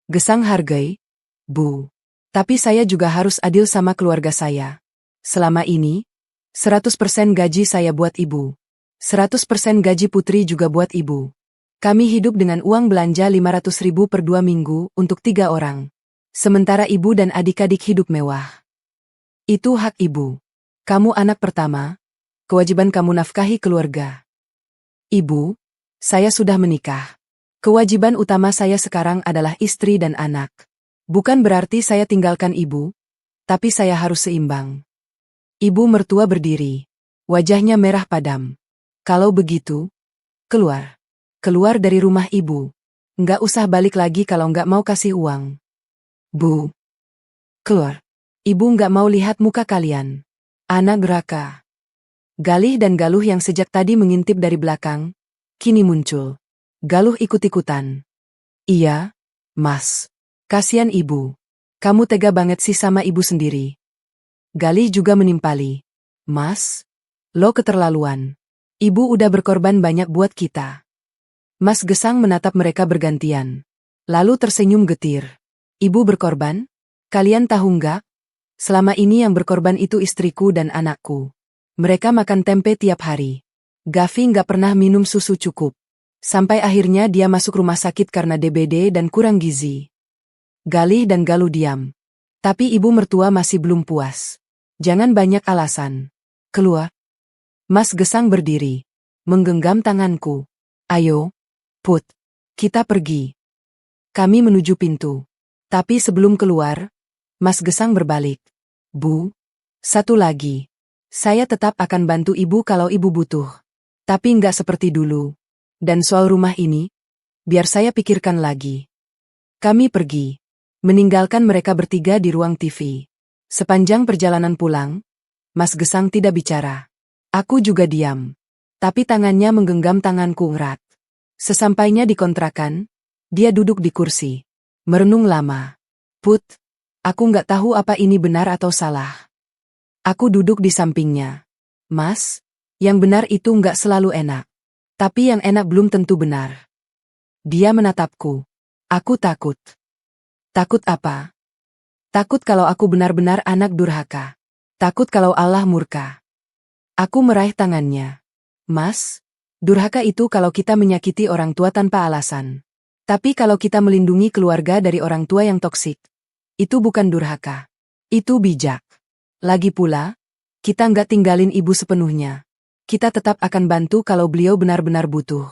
Gesang hargai, Bu. Tapi saya juga harus adil sama keluarga saya. Selama ini, 100% gaji saya buat ibu. 100% gaji Putri juga buat ibu. Kami hidup dengan uang belanja 500.000 per 2 minggu untuk 3 orang. Sementara ibu dan adik-adik hidup mewah. Itu hak ibu. Kamu anak pertama, kewajiban kamu nafkahi keluarga. Ibu, saya sudah menikah. Kewajiban utama saya sekarang adalah istri dan anak. Bukan berarti saya tinggalkan ibu, tapi saya harus seimbang. Ibu mertua berdiri. Wajahnya merah padam. Kalau begitu, keluar. Keluar dari rumah ibu. Nggak usah balik lagi kalau nggak mau kasih uang. Bu. Keluar. Ibu nggak mau lihat muka kalian. Anak neraka. Galih dan Galuh yang sejak tadi mengintip dari belakang, kini muncul. Galuh ikut-ikutan. Iya, Mas. Kasian ibu. Kamu tega banget sih sama ibu sendiri. Galih juga menimpali. Mas, lo keterlaluan. Ibu udah berkorban banyak buat kita. Mas Gesang menatap mereka bergantian. Lalu tersenyum getir. Ibu berkorban? Kalian tahu nggak? Selama ini yang berkorban itu istriku dan anakku. Mereka makan tempe tiap hari. Gavi nggak pernah minum susu cukup. Sampai akhirnya dia masuk rumah sakit karena DBD dan kurang gizi. Galih dan Galuh diam. Tapi ibu mertua masih belum puas. Jangan banyak alasan. Keluar. Mas Gesang berdiri. Menggenggam tanganku. Ayo, Put. Kita pergi. Kami menuju pintu. Tapi sebelum keluar, Mas Gesang berbalik. Bu, satu lagi. Saya tetap akan bantu ibu kalau ibu butuh. Tapi nggak seperti dulu. Dan soal rumah ini, biar saya pikirkan lagi. Kami pergi. Meninggalkan mereka bertiga di ruang TV. Sepanjang perjalanan pulang, Mas Gesang tidak bicara. Aku juga diam. Tapi tangannya menggenggam tanganku erat. Sesampainya di kontrakan, dia duduk di kursi. Merenung lama. Put, aku nggak tahu apa ini benar atau salah. Aku duduk di sampingnya. Mas, yang benar itu nggak selalu enak. Tapi yang enak belum tentu benar. Dia menatapku. Aku takut. Takut apa? Takut kalau aku benar-benar anak durhaka. Takut kalau Allah murka. Aku meraih tangannya. Mas, durhaka itu kalau kita menyakiti orang tua tanpa alasan. Tapi kalau kita melindungi keluarga dari orang tua yang toksik, itu bukan durhaka. Itu bijak. Lagi pula, kita nggak tinggalin ibu sepenuhnya. Kita tetap akan bantu kalau beliau benar-benar butuh.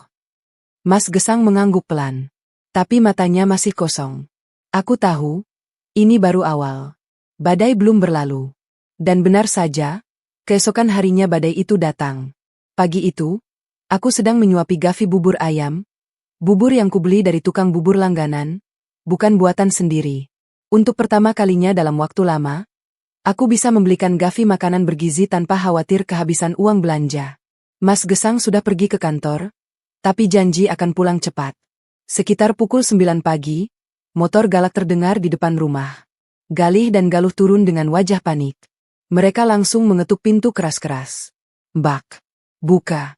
Mas Gesang mengangguk pelan. Tapi matanya masih kosong. Aku tahu, ini baru awal. Badai belum berlalu. Dan benar saja, keesokan harinya badai itu datang. Pagi itu, aku sedang menyuapi Gavi bubur ayam. Bubur yang kubeli dari tukang bubur langganan, bukan buatan sendiri. Untuk pertama kalinya dalam waktu lama, aku bisa membelikan Gavi makanan bergizi tanpa khawatir kehabisan uang belanja. Mas Gesang sudah pergi ke kantor, tapi janji akan pulang cepat. Sekitar pukul 9 pagi, motor galak terdengar di depan rumah. Galih dan Galuh turun dengan wajah panik. Mereka langsung mengetuk pintu keras-keras. Mbak, buka.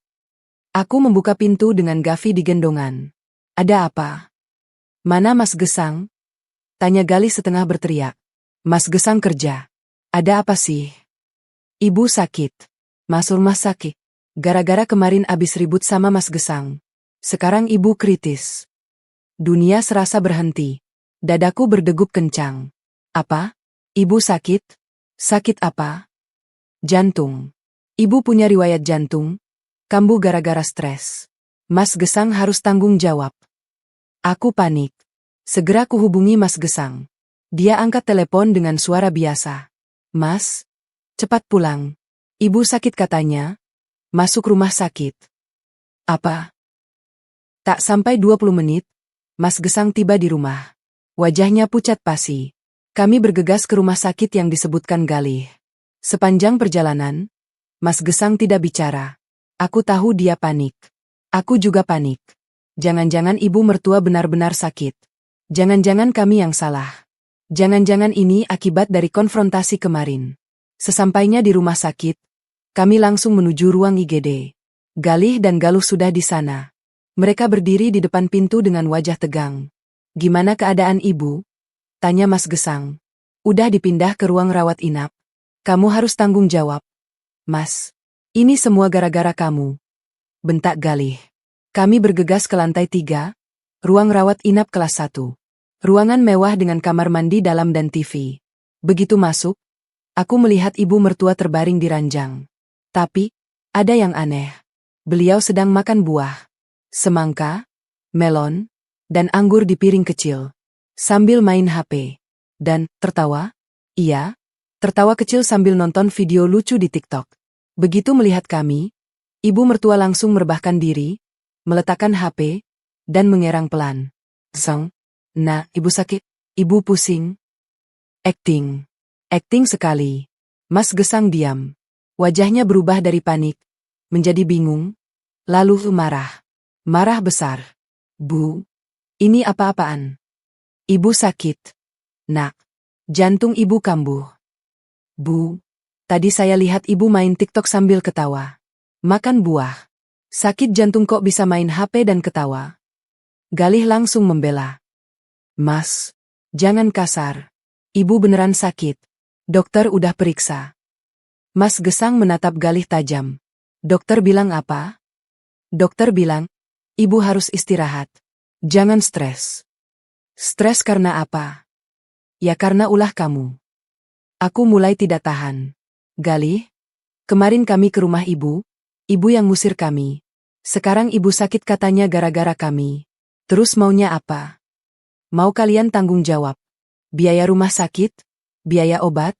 Aku membuka pintu dengan Gavi di gendongan. Ada apa? Mana Mas Gesang? Tanya Galih setengah berteriak. Mas Gesang kerja. Ada apa sih? Ibu sakit. Masuk rumah sakit. Gara-gara kemarin abis ribut sama Mas Gesang. Sekarang ibu kritis. Dunia serasa berhenti. Dadaku berdegup kencang. Apa? Ibu sakit? Sakit apa? Jantung. Ibu punya riwayat jantung. Kambuh gara-gara stres. Mas Gesang harus tanggung jawab. Aku panik. Segera kuhubungi Mas Gesang. Dia angkat telepon dengan suara biasa. Mas, cepat pulang. Ibu sakit katanya. Masuk rumah sakit. Apa? Tak sampai 20 menit, Mas Gesang tiba di rumah. Wajahnya pucat pasi. Kami bergegas ke rumah sakit yang disebutkan Galih. Sepanjang perjalanan, Mas Gesang tidak bicara. Aku tahu dia panik. Aku juga panik. Jangan-jangan ibu mertua benar-benar sakit. Jangan-jangan kami yang salah. Jangan-jangan ini akibat dari konfrontasi kemarin. Sesampainya di rumah sakit, kami langsung menuju ruang IGD. Galih dan Galuh sudah di sana. Mereka berdiri di depan pintu dengan wajah tegang. Gimana keadaan ibu? Tanya Mas Gesang. Udah dipindah ke ruang rawat inap. Kamu harus tanggung jawab. Mas, ini semua gara-gara kamu. Bentak Galih. Kami bergegas ke lantai 3, ruang rawat inap kelas 1. Ruangan mewah dengan kamar mandi dalam dan TV. Begitu masuk, aku melihat ibu mertua terbaring di ranjang. Tapi, ada yang aneh. Beliau sedang makan buah. Semangka, melon, dan anggur di piring kecil. Sambil main HP. Dan, tertawa? Iya, tertawa kecil sambil nonton video lucu di TikTok. Begitu melihat kami, ibu mertua langsung merebahkan diri, meletakkan HP, dan mengerang pelan. Sang, nah, ibu sakit, ibu pusing. Acting. Acting sekali. Mas Gesang diam. Wajahnya berubah dari panik, menjadi bingung, lalu marah. Marah besar. Bu, ini apa-apaan? Ibu sakit. Nak, jantung ibu kambuh. Bu, tadi saya lihat ibu main TikTok sambil ketawa. Makan buah. Sakit jantung kok bisa main HP dan ketawa? Galih langsung membela. Mas, jangan kasar. Ibu beneran sakit. Dokter udah periksa. Mas Gesang menatap Galih tajam. Dokter bilang apa? Dokter bilang, Ibu harus istirahat. Jangan stres. Stres karena apa? Ya karena ulah kamu. Aku mulai tidak tahan. Galih, kemarin kami ke rumah ibu yang ngusir kami. Sekarang ibu sakit katanya gara-gara kami. Terus maunya apa? Mau kalian tanggung jawab biaya rumah sakit, biaya obat,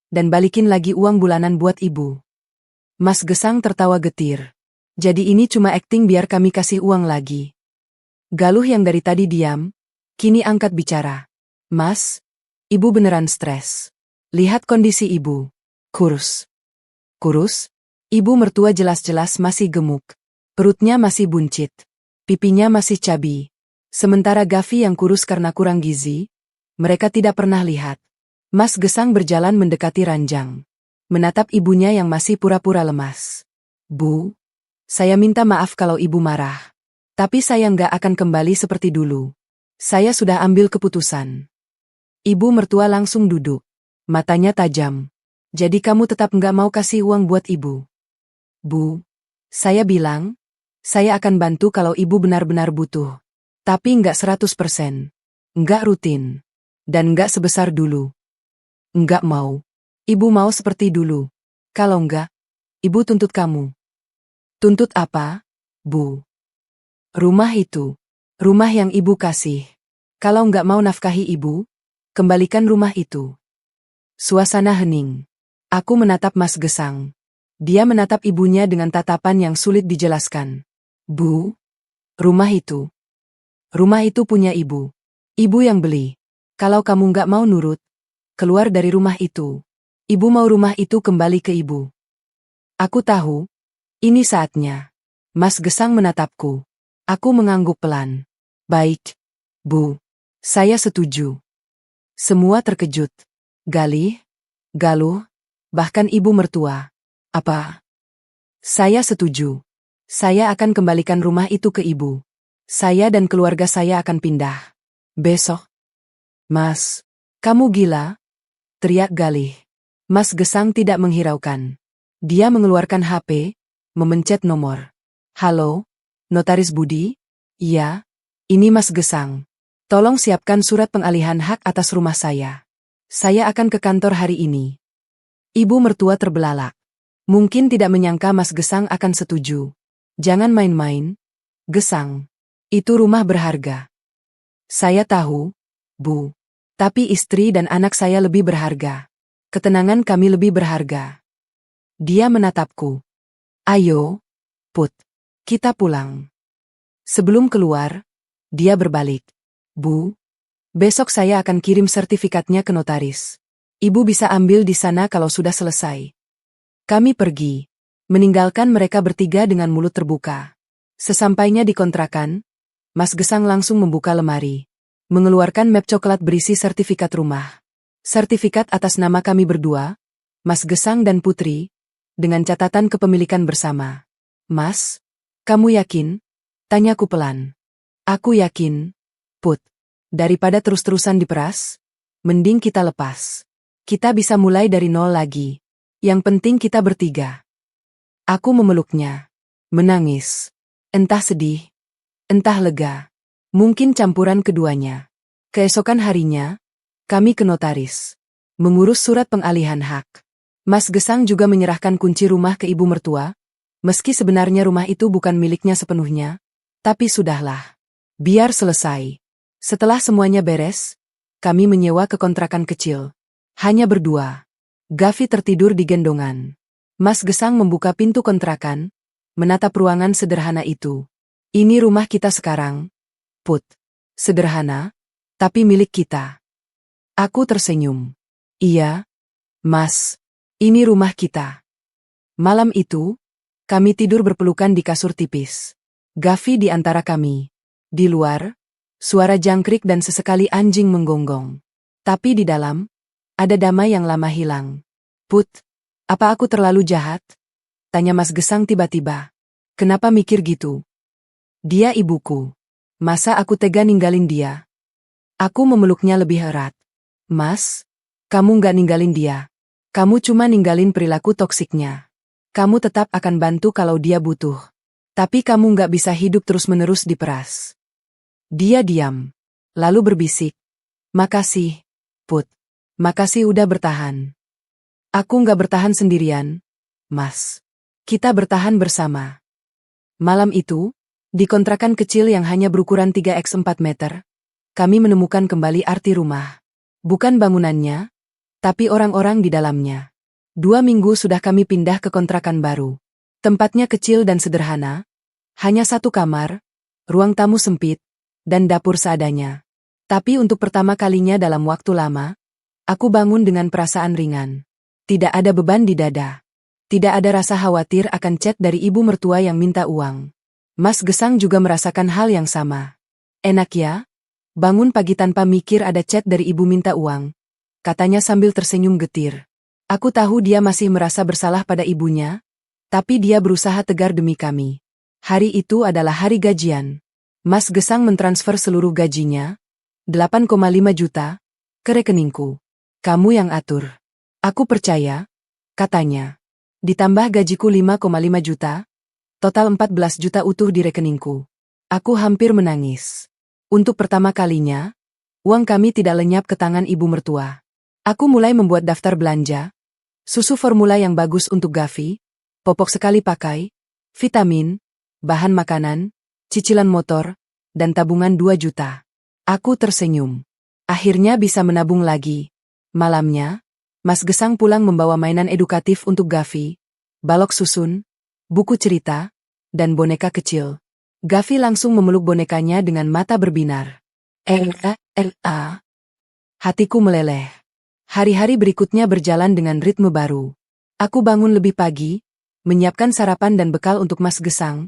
dan balikin lagi uang bulanan buat ibu. Mas Gesang tertawa getir. Jadi ini cuma akting biar kami kasih uang lagi. Galuh yang dari tadi diam, kini angkat bicara. Mas, ibu beneran stres. Lihat kondisi ibu. Kurus. Kurus? Ibu mertua jelas-jelas masih gemuk. Perutnya masih buncit. Pipinya masih cabi. Sementara Gavi yang kurus karena kurang gizi, mereka tidak pernah lihat. Mas Gesang berjalan mendekati ranjang. Menatap ibunya yang masih pura-pura lemas. Bu, saya minta maaf kalau ibu marah. Tapi saya nggak akan kembali seperti dulu. Saya sudah ambil keputusan. Ibu mertua langsung duduk. Matanya tajam. Jadi kamu tetap nggak mau kasih uang buat ibu? Bu, saya bilang, saya akan bantu kalau ibu benar-benar butuh. Tapi nggak 100%. Nggak rutin. Dan nggak sebesar dulu. Nggak mau. Ibu mau seperti dulu. Kalau nggak, ibu tuntut kamu. Tuntut apa, Bu? Rumah itu. Rumah yang ibu kasih. Kalau nggak mau nafkahi ibu, kembalikan rumah itu. Suasana hening. Aku menatap Mas Gesang. Dia menatap ibunya dengan tatapan yang sulit dijelaskan. Bu, rumah itu. Rumah itu punya ibu. Ibu yang beli. Kalau kamu nggak mau nurut, keluar dari rumah itu. Ibu mau rumah itu kembali ke ibu. Aku tahu. Ini saatnya. Mas Gesang menatapku. Aku mengangguk pelan. Baik, Bu. Saya setuju. Semua terkejut. Galih, Galuh, bahkan ibu mertua. Apa? Saya setuju. Saya akan kembalikan rumah itu ke ibu. Saya dan keluarga saya akan pindah. Besok. Mas, kamu gila? Teriak Galih. Mas Gesang tidak menghiraukan. Dia mengeluarkan HP, memencet nomor. Halo, Notaris Budi? Iya, ini Mas Gesang. Tolong siapkan surat pengalihan hak atas rumah saya. Saya akan ke kantor hari ini. Ibu mertua terbelalak. Mungkin tidak menyangka Mas Gesang akan setuju. Jangan main-main. Gesang. Itu rumah berharga. Saya tahu, Bu. Tapi istri dan anak saya lebih berharga. Ketenangan kami lebih berharga. Dia menatapku. Ayo, Put. Kita pulang. Sebelum keluar, dia berbalik. Bu, besok saya akan kirim sertifikatnya ke notaris. Ibu bisa ambil di sana kalau sudah selesai. Kami pergi, meninggalkan mereka bertiga dengan mulut terbuka. Sesampainya di kontrakan, Mas Gesang langsung membuka lemari, mengeluarkan map coklat berisi sertifikat rumah. Sertifikat atas nama kami berdua, Mas Gesang dan Putri, dengan catatan kepemilikan bersama. Mas, kamu yakin? Tanyaku pelan. Aku yakin, Put. Daripada terus-terusan diperas, mending kita lepas. Kita bisa mulai dari nol lagi. Yang penting kita bertiga. Aku memeluknya. Menangis. Entah sedih, entah lega. Mungkin campuran keduanya. Keesokan harinya, kami ke notaris. Mengurus surat pengalihan hak. Mas Gesang juga menyerahkan kunci rumah ke ibu mertua. Meski sebenarnya rumah itu bukan miliknya sepenuhnya. Tapi sudahlah. Biar selesai. Setelah semuanya beres, kami menyewa ke kontrakan kecil. Hanya berdua. Gavi tertidur di gendongan. Mas Gesang membuka pintu kontrakan, menatap ruangan sederhana itu. Ini rumah kita sekarang, Put. Sederhana, tapi milik kita. Aku tersenyum. Iya, Mas. Ini rumah kita. Malam itu, kami tidur berpelukan di kasur tipis. Gavi di antara kami. Di luar, suara jangkrik dan sesekali anjing menggonggong. Tapi di dalam, ada damai yang lama hilang. Put, apa aku terlalu jahat? Tanya Mas Gesang tiba-tiba. Kenapa mikir gitu? Dia ibuku. Masa aku tega ninggalin dia? Aku memeluknya lebih erat. Mas, kamu nggak ninggalin dia. Kamu cuma ninggalin perilaku toksiknya. Kamu tetap akan bantu kalau dia butuh. Tapi kamu nggak bisa hidup terus-menerus diperas. Dia diam. Lalu berbisik. Makasih, Put. Makasih udah bertahan. Aku nggak bertahan sendirian, Mas. Kita bertahan bersama. Malam itu, di kontrakan kecil yang hanya berukuran 3x4 meter, kami menemukan kembali arti rumah. Bukan bangunannya, tapi orang-orang di dalamnya. 2 minggu sudah kami pindah ke kontrakan baru. Tempatnya kecil dan sederhana, hanya 1 kamar, ruang tamu sempit, dan dapur seadanya. Tapi untuk pertama kalinya dalam waktu lama, aku bangun dengan perasaan ringan. Tidak ada beban di dada. Tidak ada rasa khawatir akan chat dari ibu mertua yang minta uang. Mas Gesang juga merasakan hal yang sama. Enak ya? Bangun pagi tanpa mikir ada chat dari ibu minta uang, katanya sambil tersenyum getir. Aku tahu dia masih merasa bersalah pada ibunya, tapi dia berusaha tegar demi kami. Hari itu adalah hari gajian. Mas Gesang mentransfer seluruh gajinya, 8,5 juta, ke rekeningku. Kamu yang atur. Aku percaya, katanya. Ditambah gajiku 5,5 juta, total 14 juta utuh di rekeningku. Aku hampir menangis. Untuk pertama kalinya, uang kami tidak lenyap ke tangan ibu mertua. Aku mulai membuat daftar belanja, susu formula yang bagus untuk Gavi, popok sekali pakai, vitamin, bahan makanan, cicilan motor, dan tabungan 2 juta. Aku tersenyum. Akhirnya bisa menabung lagi. Malamnya, Mas Gesang pulang membawa mainan edukatif untuk Gavi, balok susun, buku cerita, dan boneka kecil. Gavi langsung memeluk bonekanya dengan mata berbinar. Hatiku meleleh. Hari-hari berikutnya berjalan dengan ritme baru. Aku bangun lebih pagi, menyiapkan sarapan dan bekal untuk Mas Gesang.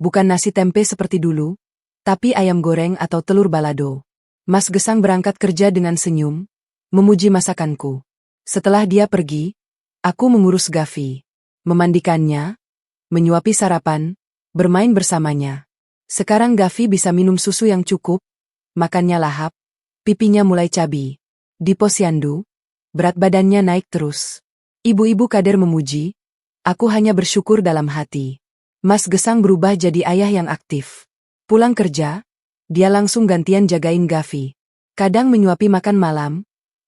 Bukan nasi tempe seperti dulu, tapi ayam goreng atau telur balado. Mas Gesang berangkat kerja dengan senyum, memuji masakanku. Setelah dia pergi, aku mengurus Gavi, memandikannya, menyuapi sarapan, bermain bersamanya. Sekarang Gavi bisa minum susu yang cukup, makannya lahap, pipinya mulai cabi. Di posyandu, berat badannya naik terus. Ibu-ibu kader memuji, aku hanya bersyukur dalam hati. Mas Gesang berubah jadi ayah yang aktif. Pulang kerja, dia langsung gantian jagain Gavi. Kadang menyuapi makan malam,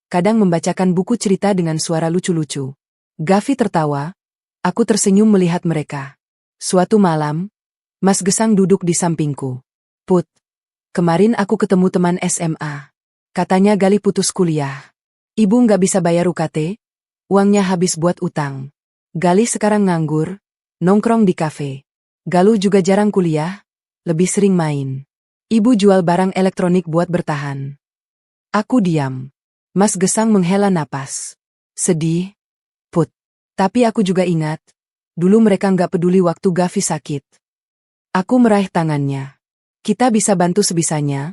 kadang membacakan buku cerita dengan suara lucu-lucu. Gavi tertawa, aku tersenyum melihat mereka. Suatu malam, Mas Gesang duduk di sampingku. Put, kemarin aku ketemu teman SMA. Katanya Gali putus kuliah. Ibu nggak bisa bayar UKT, uangnya habis buat utang. Gali sekarang nganggur, nongkrong di kafe. Galuh juga jarang kuliah, lebih sering main. Ibu jual barang elektronik buat bertahan. Aku diam. Mas Gesang menghela napas. Sedih, Put. Tapi aku juga ingat, dulu mereka nggak peduli waktu Gavi sakit. Aku meraih tangannya. Kita bisa bantu sebisanya,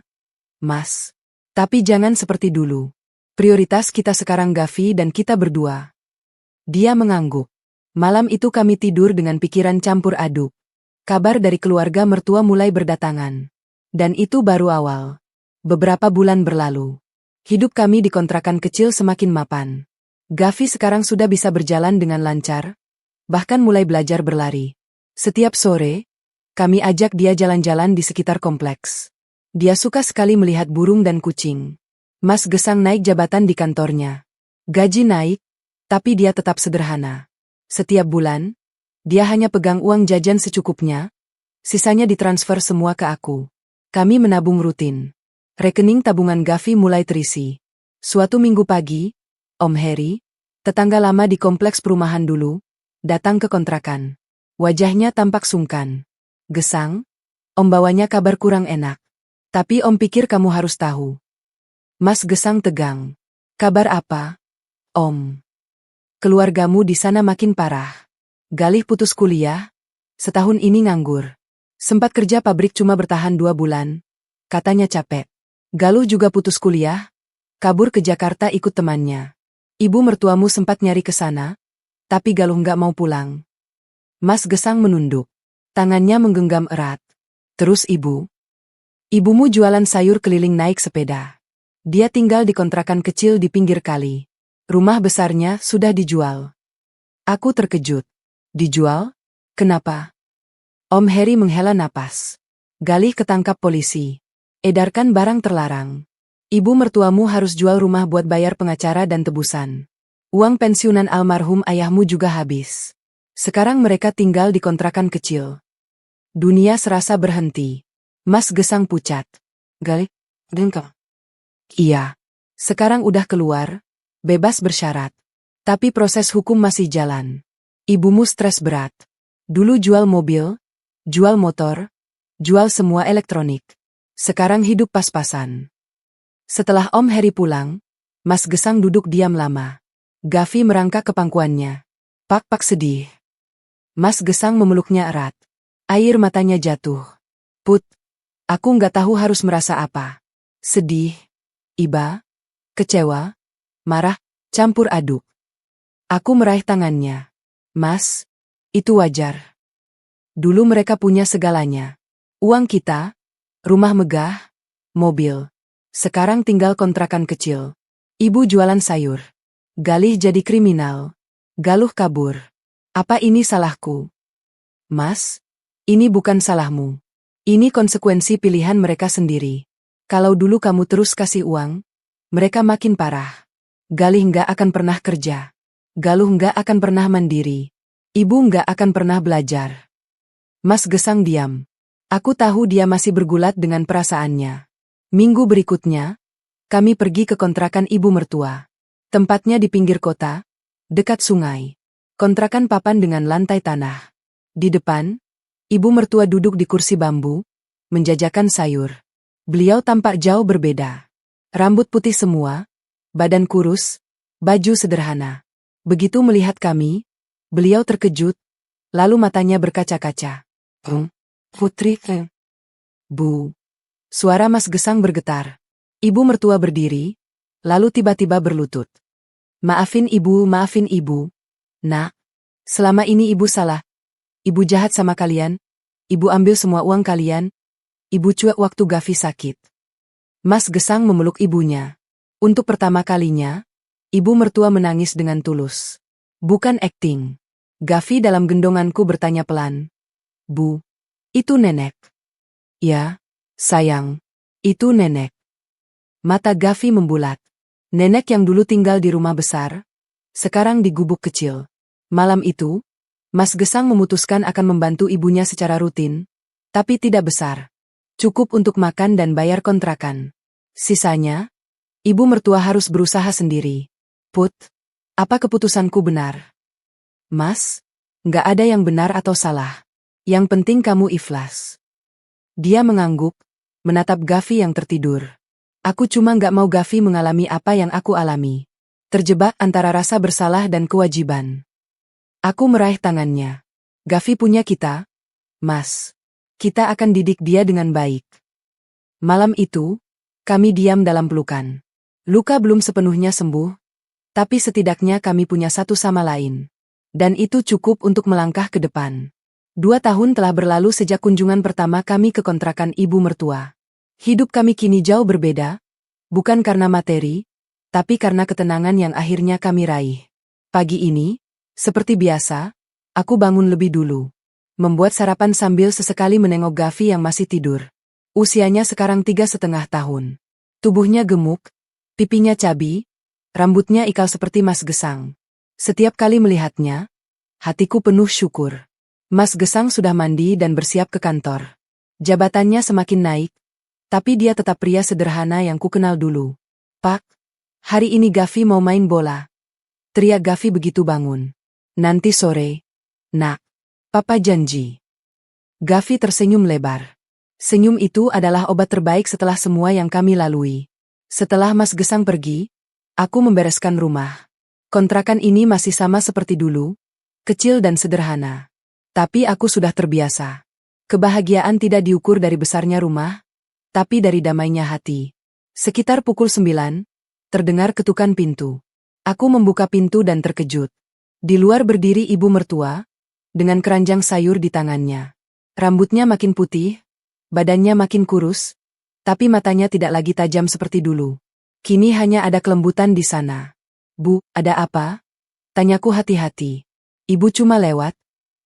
Mas. Tapi jangan seperti dulu. Prioritas kita sekarang Gavi dan kita berdua. Dia mengangguk. Malam itu kami tidur dengan pikiran campur aduk. Kabar dari keluarga mertua mulai berdatangan. Dan itu baru awal. Beberapa bulan berlalu. Hidup kami di kontrakan kecil semakin mapan. Gavi sekarang sudah bisa berjalan dengan lancar, bahkan mulai belajar berlari. Setiap sore, kami ajak dia jalan-jalan di sekitar kompleks. Dia suka sekali melihat burung dan kucing. Mas Gesang naik jabatan di kantornya. Gaji naik, tapi dia tetap sederhana. Setiap bulan, dia hanya pegang uang jajan secukupnya, sisanya ditransfer semua ke aku. Kami menabung rutin. Rekening tabungan Gavi mulai terisi. Suatu minggu pagi, Om Heri, tetangga lama di kompleks perumahan dulu, datang ke kontrakan. Wajahnya tampak sungkan. Gesang, Om bawanya kabar kurang enak. Tapi Om pikir kamu harus tahu. Mas Gesang tegang. Kabar apa, Om? Keluargamu di sana makin parah. Galih putus kuliah, setahun ini nganggur. Sempat kerja pabrik cuma bertahan 2 bulan. Katanya capek. Galuh juga putus kuliah, kabur ke Jakarta ikut temannya. Ibu mertuamu sempat nyari ke sana, tapi Galuh nggak mau pulang. Mas Gesang menunduk. Tangannya menggenggam erat. Terus ibu? Ibumu jualan sayur keliling naik sepeda. Dia tinggal di kontrakan kecil di pinggir kali. Rumah besarnya sudah dijual. Aku terkejut. Dijual? Kenapa? Om Heri menghela napas. Galih ketangkap polisi. Edarkan barang terlarang. Ibu mertuamu harus jual rumah buat bayar pengacara dan tebusan. Uang pensiunan almarhum ayahmu juga habis. Sekarang mereka tinggal di kontrakan kecil. Dunia serasa berhenti. Mas Gesang pucat. Galih, dengkel. Iya. Sekarang udah keluar, bebas bersyarat. Tapi proses hukum masih jalan. Ibumu stres berat. Dulu jual mobil, jual motor, jual semua elektronik. Sekarang hidup pas-pasan. Setelah Om Heri pulang, Mas Gesang duduk diam lama. Gavi merangkak ke pangkuannya. Pak sedih. Mas Gesang memeluknya erat. Air matanya jatuh. Put, aku nggak tahu harus merasa apa. Sedih, iba, kecewa, marah, campur aduk. Aku meraih tangannya. Mas, itu wajar. Dulu mereka punya segalanya. Uang kita, rumah megah, mobil. Sekarang tinggal kontrakan kecil. Ibu jualan sayur. Galih jadi kriminal. Galuh kabur. Apa ini salahku? Mas, ini bukan salahmu. Ini konsekuensi pilihan mereka sendiri. Kalau dulu kamu terus kasih uang, mereka makin parah. Galih nggak akan pernah kerja. Galuh nggak akan pernah mandiri. Ibu nggak akan pernah belajar. Mas Gesang diam. Aku tahu dia masih bergulat dengan perasaannya. Minggu berikutnya, kami pergi ke kontrakan ibu mertua. Tempatnya di pinggir kota, dekat sungai. Kontrakan papan dengan lantai tanah. Di depan, ibu mertua duduk di kursi bambu, menjajakan sayur. Beliau tampak jauh berbeda. Rambut putih semua, badan kurus, baju sederhana. Begitu melihat kami, beliau terkejut, lalu matanya berkaca-kaca. Putri, Bu. Suara Mas Gesang bergetar. Ibu mertua berdiri, lalu tiba-tiba berlutut. Maafin ibu. Nak, selama ini ibu salah. Ibu jahat sama kalian. Ibu ambil semua uang kalian. Ibu cuek waktu Gavi sakit. Mas Gesang memeluk ibunya. Untuk pertama kalinya, ibu mertua menangis dengan tulus. Bukan akting. Gavi dalam gendonganku bertanya pelan. Bu, itu nenek. Ya, sayang, itu nenek. Mata Gavi membulat. Nenek yang dulu tinggal di rumah besar, sekarang di gubuk kecil. Malam itu, Mas Gesang memutuskan akan membantu ibunya secara rutin, tapi tidak besar. Cukup untuk makan dan bayar kontrakan. Sisanya, ibu mertua harus berusaha sendiri. Put, apa keputusanku benar? Mas, nggak ada yang benar atau salah. Yang penting kamu ikhlas. Dia mengangguk, menatap Gavi yang tertidur. Aku cuma nggak mau Gavi mengalami apa yang aku alami. Terjebak antara rasa bersalah dan kewajiban. Aku meraih tangannya. Gavi punya kita, Mas. Kita akan didik dia dengan baik. Malam itu, kami diam dalam pelukan. Luka belum sepenuhnya sembuh, tapi setidaknya kami punya satu sama lain. Dan itu cukup untuk melangkah ke depan. 2 tahun telah berlalu sejak kunjungan pertama kami ke kontrakan ibu mertua. Hidup kami kini jauh berbeda, bukan karena materi, tapi karena ketenangan yang akhirnya kami raih. Pagi ini, seperti biasa, aku bangun lebih dulu. Membuat sarapan sambil sesekali menengok Gavi yang masih tidur. Usianya sekarang 3,5 tahun. Tubuhnya gemuk, pipinya cabi, rambutnya ikal seperti Mas Gesang. Setiap kali melihatnya, hatiku penuh syukur. Mas Gesang sudah mandi dan bersiap ke kantor. Jabatannya semakin naik, tapi dia tetap pria sederhana yang kukenal dulu. Pak, hari ini Gavi mau main bola. Teriak Gavi begitu bangun. Nanti sore. Nak, papa janji. Gavi tersenyum lebar. Senyum itu adalah obat terbaik setelah semua yang kami lalui. Setelah Mas Gesang pergi, aku membereskan rumah. Kontrakan ini masih sama seperti dulu, kecil dan sederhana. Tapi aku sudah terbiasa. Kebahagiaan tidak diukur dari besarnya rumah, tapi dari damainya hati. Sekitar pukul 9, terdengar ketukan pintu. Aku membuka pintu dan terkejut. Di luar berdiri ibu mertua, dengan keranjang sayur di tangannya. Rambutnya makin putih, badannya makin kurus, tapi matanya tidak lagi tajam seperti dulu. Kini hanya ada kelembutan di sana. Bu, ada apa? Tanyaku hati-hati. Ibu cuma lewat,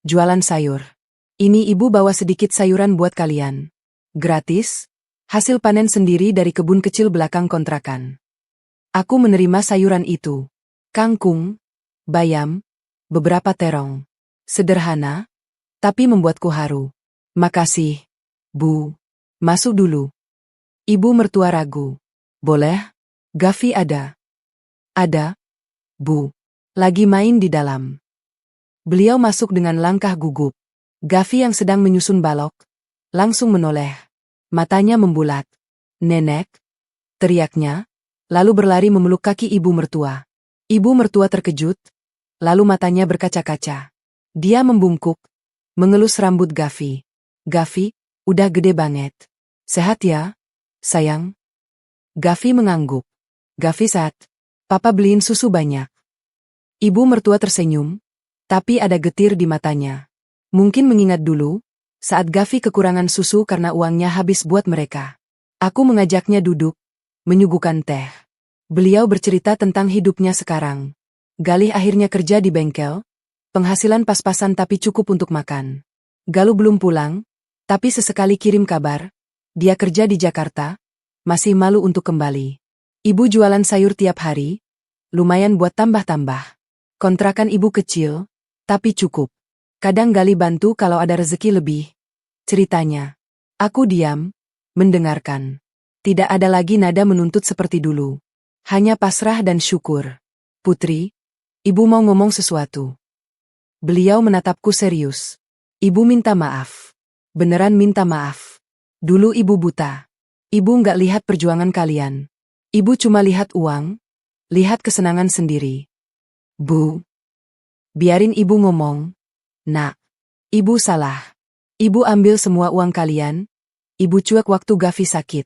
jualan sayur. Ini ibu bawa sedikit sayuran buat kalian. Gratis, hasil panen sendiri dari kebun kecil belakang kontrakan. Aku menerima sayuran itu. Kangkung, bayam, beberapa terong. Sederhana, tapi membuatku haru. Makasih, Bu. Masuk dulu. Ibu mertua ragu. Boleh? Gavi ada. Ada, Bu. Lagi main di dalam. Beliau masuk dengan langkah gugup. Gavi yang sedang menyusun balok, langsung menoleh. Matanya membulat. Nenek, teriaknya, lalu berlari memeluk kaki ibu mertua. Ibu mertua terkejut, lalu matanya berkaca-kaca. Dia membungkuk, mengelus rambut Gavi. Gavi, udah gede banget. Sehat ya, sayang? Gavi mengangguk. Gavi sehat. Papa beliin susu banyak. Ibu mertua tersenyum, tapi ada getir di matanya. Mungkin mengingat dulu, saat Gavi kekurangan susu karena uangnya habis buat mereka. Aku mengajaknya duduk, menyuguhkan teh. Beliau bercerita tentang hidupnya sekarang. Galih akhirnya kerja di bengkel, penghasilan pas-pasan tapi cukup untuk makan. Galuh belum pulang, tapi sesekali kirim kabar. Dia kerja di Jakarta, masih malu untuk kembali. Ibu jualan sayur tiap hari, lumayan buat tambah-tambah. Kontrakan ibu kecil, tapi cukup. Kadang Galih bantu kalau ada rezeki lebih. Ceritanya. Aku diam, mendengarkan. Tidak ada lagi nada menuntut seperti dulu. Hanya pasrah dan syukur. Putri, ibu mau ngomong sesuatu. Beliau menatapku serius. Ibu minta maaf. Beneran minta maaf. Dulu ibu buta. Ibu nggak lihat perjuangan kalian. Ibu cuma lihat uang, lihat kesenangan sendiri. Bu, biarin ibu ngomong. Nak, ibu salah. Ibu ambil semua uang kalian. Ibu cuek waktu Gavi sakit.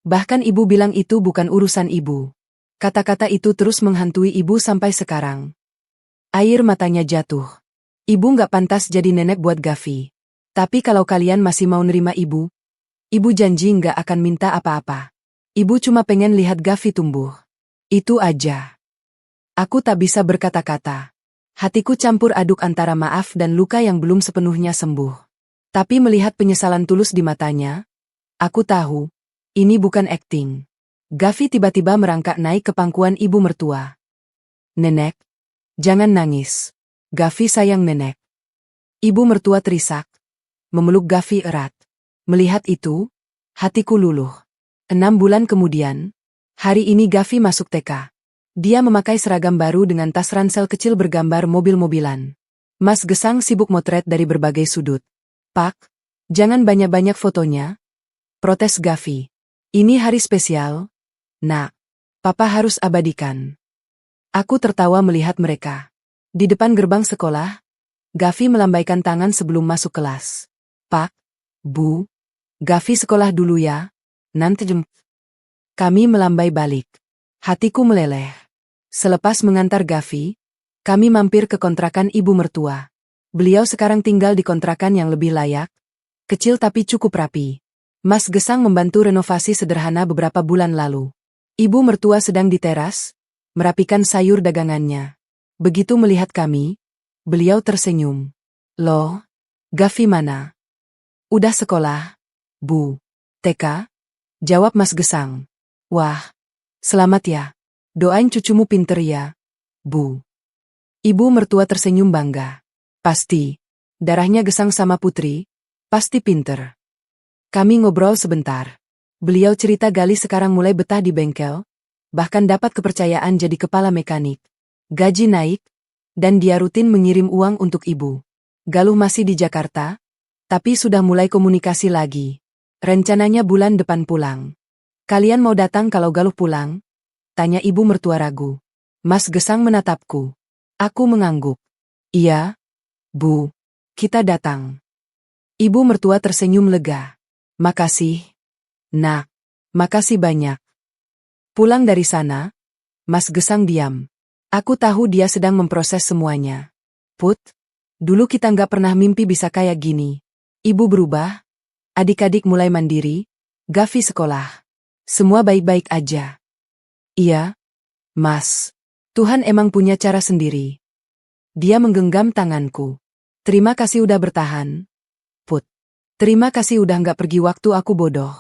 Bahkan ibu bilang itu bukan urusan ibu. Kata-kata itu terus menghantui ibu sampai sekarang. Air matanya jatuh. Ibu nggak pantas jadi nenek buat Gavi. Tapi kalau kalian masih mau nerima ibu janji nggak akan minta apa-apa. Ibu cuma pengen lihat Gavi tumbuh. Itu aja. Aku tak bisa berkata-kata. Hatiku campur aduk antara maaf dan luka yang belum sepenuhnya sembuh. Tapi melihat penyesalan tulus di matanya, aku tahu, ini bukan akting. Gavi tiba-tiba merangkak naik ke pangkuan ibu mertua. Nenek, jangan nangis. Gavi sayang nenek. Ibu mertua terisak, memeluk Gavi erat. Melihat itu, hatiku luluh. 6 bulan kemudian, hari ini Gavi masuk TK. Dia memakai seragam baru dengan tas ransel kecil bergambar mobil-mobilan. Mas Gesang sibuk motret dari berbagai sudut. Pak, jangan banyak-banyak fotonya. Protes Gavi. Ini hari spesial. Nak, Papa harus abadikan. Aku tertawa melihat mereka. Di depan gerbang sekolah, Gavi melambaikan tangan sebelum masuk kelas. Pak, Bu, Gavi sekolah dulu ya. Nanti Kami melambai balik. Hatiku meleleh. Selepas mengantar Gavi, kami mampir ke kontrakan ibu mertua. Beliau sekarang tinggal di kontrakan yang lebih layak, kecil tapi cukup rapi. Mas Gesang membantu renovasi sederhana beberapa bulan lalu. Ibu mertua sedang di teras, merapikan sayur dagangannya. Begitu melihat kami, beliau tersenyum. Loh, Gavi mana? Udah sekolah, Bu. TK? Jawab Mas Gesang. Wah, selamat ya. Doain cucumu pinter ya, Bu. Ibu mertua tersenyum bangga. Pasti. Darahnya Gesang sama Putri, pasti pinter. Kami ngobrol sebentar. Beliau cerita Galih sekarang mulai betah di bengkel, bahkan dapat kepercayaan jadi kepala mekanik. Gaji naik, dan dia rutin mengirim uang untuk ibu. Galuh masih di Jakarta, tapi sudah mulai komunikasi lagi. Rencananya bulan depan pulang. Kalian mau datang kalau Galuh pulang? Tanya ibu mertua ragu. Mas Gesang menatapku. Aku mengangguk. Iya, Bu. Kita datang. Ibu mertua tersenyum lega. Makasih. Nak, makasih banyak. Pulang dari sana, Mas Gesang diam. Aku tahu dia sedang memproses semuanya. Put, dulu kita nggak pernah mimpi bisa kayak gini. Ibu berubah, adik-adik mulai mandiri, Gavi sekolah. Semua baik-baik aja. Iya, Mas. Tuhan emang punya cara sendiri. Dia menggenggam tanganku. Terima kasih udah bertahan. Terima kasih udah nggak pergi waktu aku bodoh.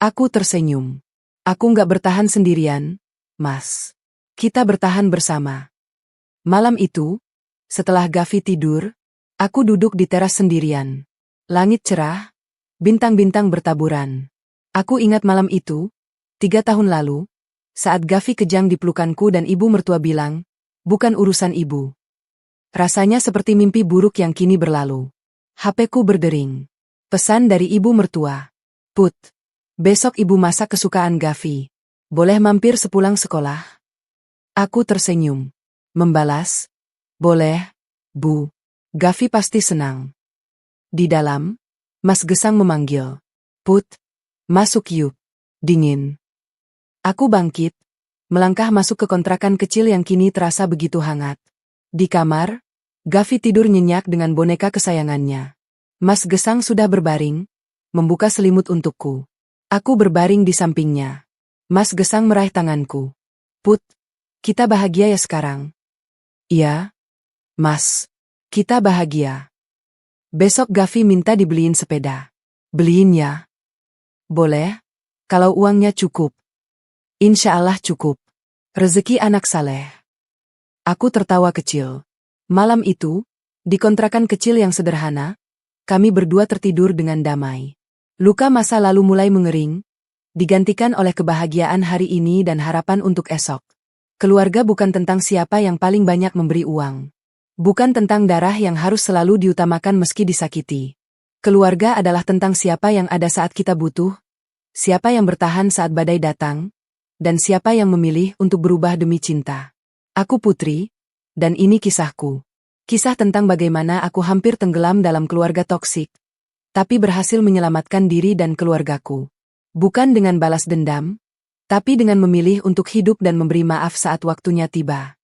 Aku tersenyum. Aku nggak bertahan sendirian, Mas. Kita bertahan bersama. Malam itu, setelah Gavi tidur, aku duduk di teras sendirian. Langit cerah, bintang-bintang bertaburan. Aku ingat malam itu, 3 tahun lalu, saat Gavi kejang di pelukanku dan ibu mertua bilang, bukan urusan ibu. Rasanya seperti mimpi buruk yang kini berlalu. HP-ku berdering. Pesan dari ibu mertua. Put, besok ibu masak kesukaan Gavi. Boleh mampir sepulang sekolah? Aku tersenyum. Membalas, boleh, Bu. Gavi pasti senang. Di dalam, Mas Gesang memanggil. Put, masuk yuk. Dingin. Aku bangkit, melangkah masuk ke kontrakan kecil yang kini terasa begitu hangat. Di kamar, Gavi tidur nyenyak dengan boneka kesayangannya. Mas Gesang sudah berbaring, membuka selimut untukku. Aku berbaring di sampingnya. Mas Gesang meraih tanganku. Put, kita bahagia ya sekarang? Iya, Mas. Kita bahagia. Besok Gavi minta dibeliin sepeda. Beliin ya. Boleh, kalau uangnya cukup. Insya Allah cukup. Rezeki anak saleh. Aku tertawa kecil. Malam itu, di kontrakan kecil yang sederhana, kami berdua tertidur dengan damai. Luka masa lalu mulai mengering, digantikan oleh kebahagiaan hari ini dan harapan untuk esok. Keluarga bukan tentang siapa yang paling banyak memberi uang. Bukan tentang darah yang harus selalu diutamakan meski disakiti. Keluarga adalah tentang siapa yang ada saat kita butuh, siapa yang bertahan saat badai datang, dan siapa yang memilih untuk berubah demi cinta. Aku Putri, dan ini kisahku. Kisah tentang bagaimana aku hampir tenggelam dalam keluarga toksik, tapi berhasil menyelamatkan diri dan keluargaku. Bukan dengan balas dendam, tapi dengan memilih untuk hidup dan memberi maaf saat waktunya tiba.